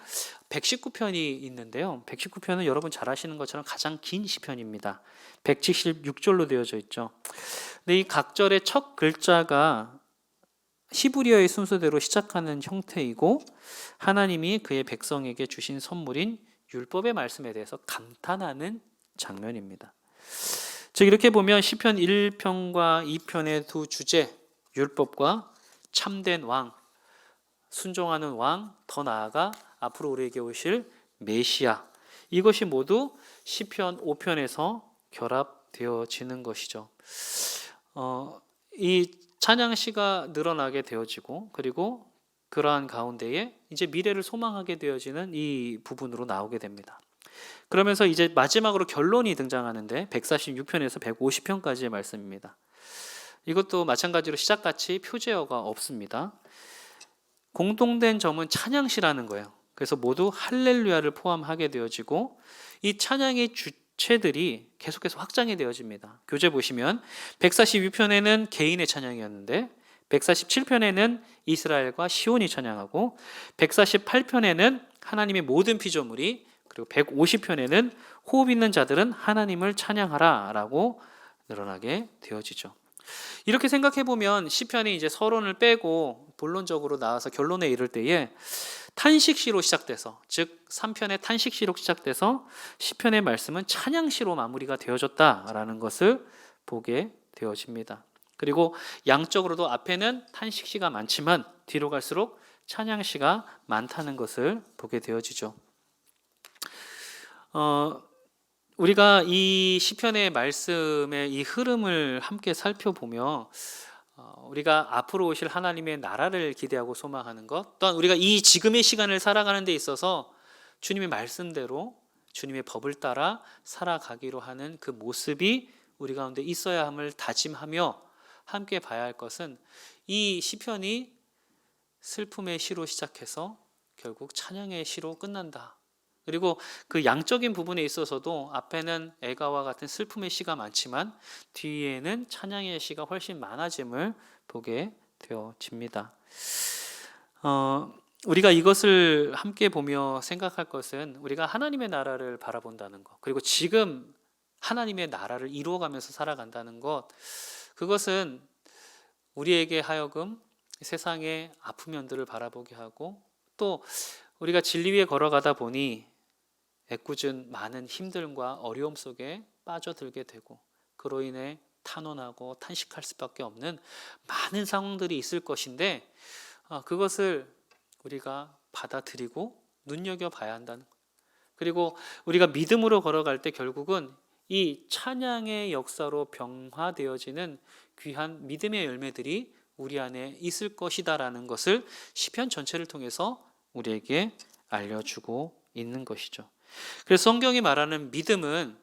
119편이 있는데요. 119편은 여러분 잘 아시는 것처럼 가장 긴 시편입니다. 176절로 되어져 있죠. 근데 이 각절의 첫 글자가 히브리어의 순서대로 시작하는 형태이고, 하나님이 그의 백성에게 주신 선물인 율법의 말씀에 대해서 감탄하는 장면입니다. 즉 이렇게 보면 시편 1편과 2편의 두 주제, 율법과 참된 왕, 순종하는 왕, 더 나아가 앞으로 우리에게 오실 메시아, 이것이 모두 시편 5편에서 결합되어지는 것이죠. 이 찬양시가 늘어나게 되어지고, 그리고 그러한 가운데에 이제 미래를 소망하게 되어지는 이 부분으로 나오게 됩니다. 그러면서 이제 마지막으로 결론이 등장하는데 146편에서 150편까지의 말씀입니다. 이것도 마찬가지로 시작같이 표제어가 없습니다. 공통된 점은 찬양시라는 거예요. 그래서 모두 할렐루야를 포함하게 되어지고, 이 찬양의 주체들이 계속해서 확장이 되어집니다. 교재 보시면 142편에는 개인의 찬양이었는데 147편에는 이스라엘과 시온이 찬양하고, 148편에는 하나님의 모든 피조물이, 그리고 150편에는 호흡 있는 자들은 하나님을 찬양하라 라고 늘어나게 되어지죠. 이렇게 생각해 보면 시편이 이제 서론을 빼고 본론적으로 나와서 결론에 이를 때에 탄식시로 시작돼서, 즉 3편의 탄식시로 시작돼서 시편의 말씀은 찬양시로 마무리가 되어졌다라는 것을 보게 되어집니다. 그리고 양적으로도 앞에는 탄식시가 많지만 뒤로 갈수록 찬양시가 많다는 것을 보게 되어지죠. 우리가 이 시편의 말씀의 이 흐름을 함께 살펴보며 우리가 앞으로 오실 하나님의 나라를 기대하고 소망하는 것, 또한 우리가 이 지금의 시간을 살아가는 데 있어서 주님의 말씀대로 주님의 법을 따라 살아가기로 하는 그 모습이 우리 가운데 있어야 함을 다짐하며 함께 봐야 할 것은, 이 시편이 슬픔의 시로 시작해서 결국 찬양의 시로 끝난다. 그리고 그 양적인 부분에 있어서도 앞에는 애가와 같은 슬픔의 시가 많지만 뒤에는 찬양의 시가 훨씬 많아짐을 보게 되어집니다. 우리가 이것을 함께 보며 생각할 것은, 우리가 하나님의 나라를 바라본다는 것, 그리고 지금 하나님의 나라를 이루어가면서 살아간다는 것, 그것은 우리에게 하여금 세상의 아픈 면들을 바라보게 하고, 또 우리가 진리 위에 걸어가다 보니 애꿎은 많은 힘듦과 어려움 속에 빠져들게 되고, 그로 인해 탄원하고 탄식할 수밖에 없는 많은 상황들이 있을 것인데, 그것을 우리가 받아들이고 눈여겨봐야 한다는 것. 그리고 우리가 믿음으로 걸어갈 때 결국은 이 찬양의 역사로 병화되어지는 귀한 믿음의 열매들이 우리 안에 있을 것이다라는 것을 시편 전체를 통해서 우리에게 알려주고 있는 것이죠. 그래서 성경이 말하는 믿음은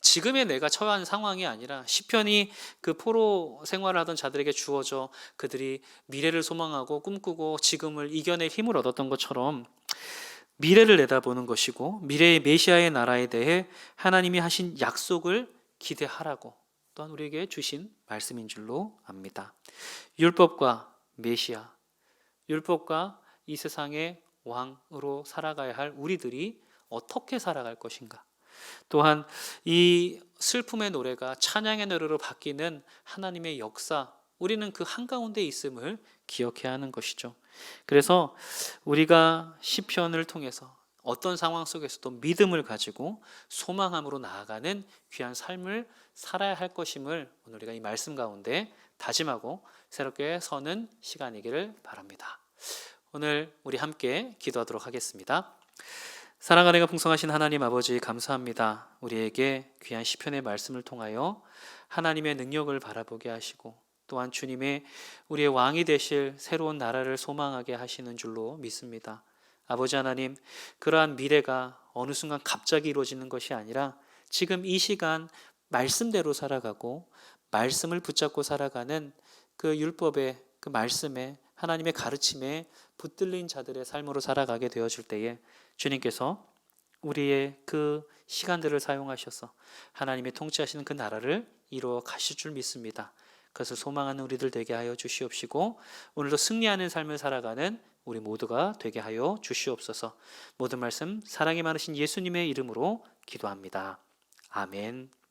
지금의 내가 처한 상황이 아니라, 시편이 그 포로 생활을 하던 자들에게 주어져 그들이 미래를 소망하고 꿈꾸고 지금을 이겨낼 힘을 얻었던 것처럼 미래를 내다보는 것이고, 미래의 메시아의 나라에 대해 하나님이 하신 약속을 기대하라고 또한 우리에게 주신 말씀인 줄로 압니다. 율법과 메시아, 율법과 이 세상의 왕으로 살아가야 할 우리들이 어떻게 살아갈 것인가, 또한 이 슬픔의 노래가 찬양의 노래로 바뀌는 하나님의 역사, 우리는 그 한가운데 있음을 기억해야 하는 것이죠. 그래서 우리가 시편을 통해서 어떤 상황 속에서도 믿음을 가지고 소망함으로 나아가는 귀한 삶을 살아야 할 것임을 오늘 우리가 이 말씀 가운데 다짐하고 새롭게 서는 시간이기를 바랍니다. 오늘 우리 함께 기도하도록 하겠습니다. 사랑하는 풍성하신 하나님 아버지, 감사합니다. 우리에게 귀한 시편의 말씀을 통하여 하나님의 능력을 바라보게 하시고 또한 주님의 우리의 왕이 되실 새로운 나라를 소망하게 하시는 줄로 믿습니다. 아버지 하나님, 그러한 미래가 어느 순간 갑자기 이루어지는 것이 아니라 지금 이 시간 말씀대로 살아가고 말씀을 붙잡고 살아가는 그 율법의 그 말씀에 하나님의 가르침에 붙들린 자들의 삶으로 살아가게 되어질 때에 주님께서 우리의 그 시간들을 사용하셔서 하나님의 통치하시는 그 나라를 이루어 가실 줄 믿습니다. 그것을 소망하는 우리들 되게 하여 주시옵시고 오늘도 승리하는 삶을 살아가는 우리 모두가 되게 하여 주시옵소서. 모든 말씀 사랑이 많으신 예수님의 이름으로 기도합니다. 아멘.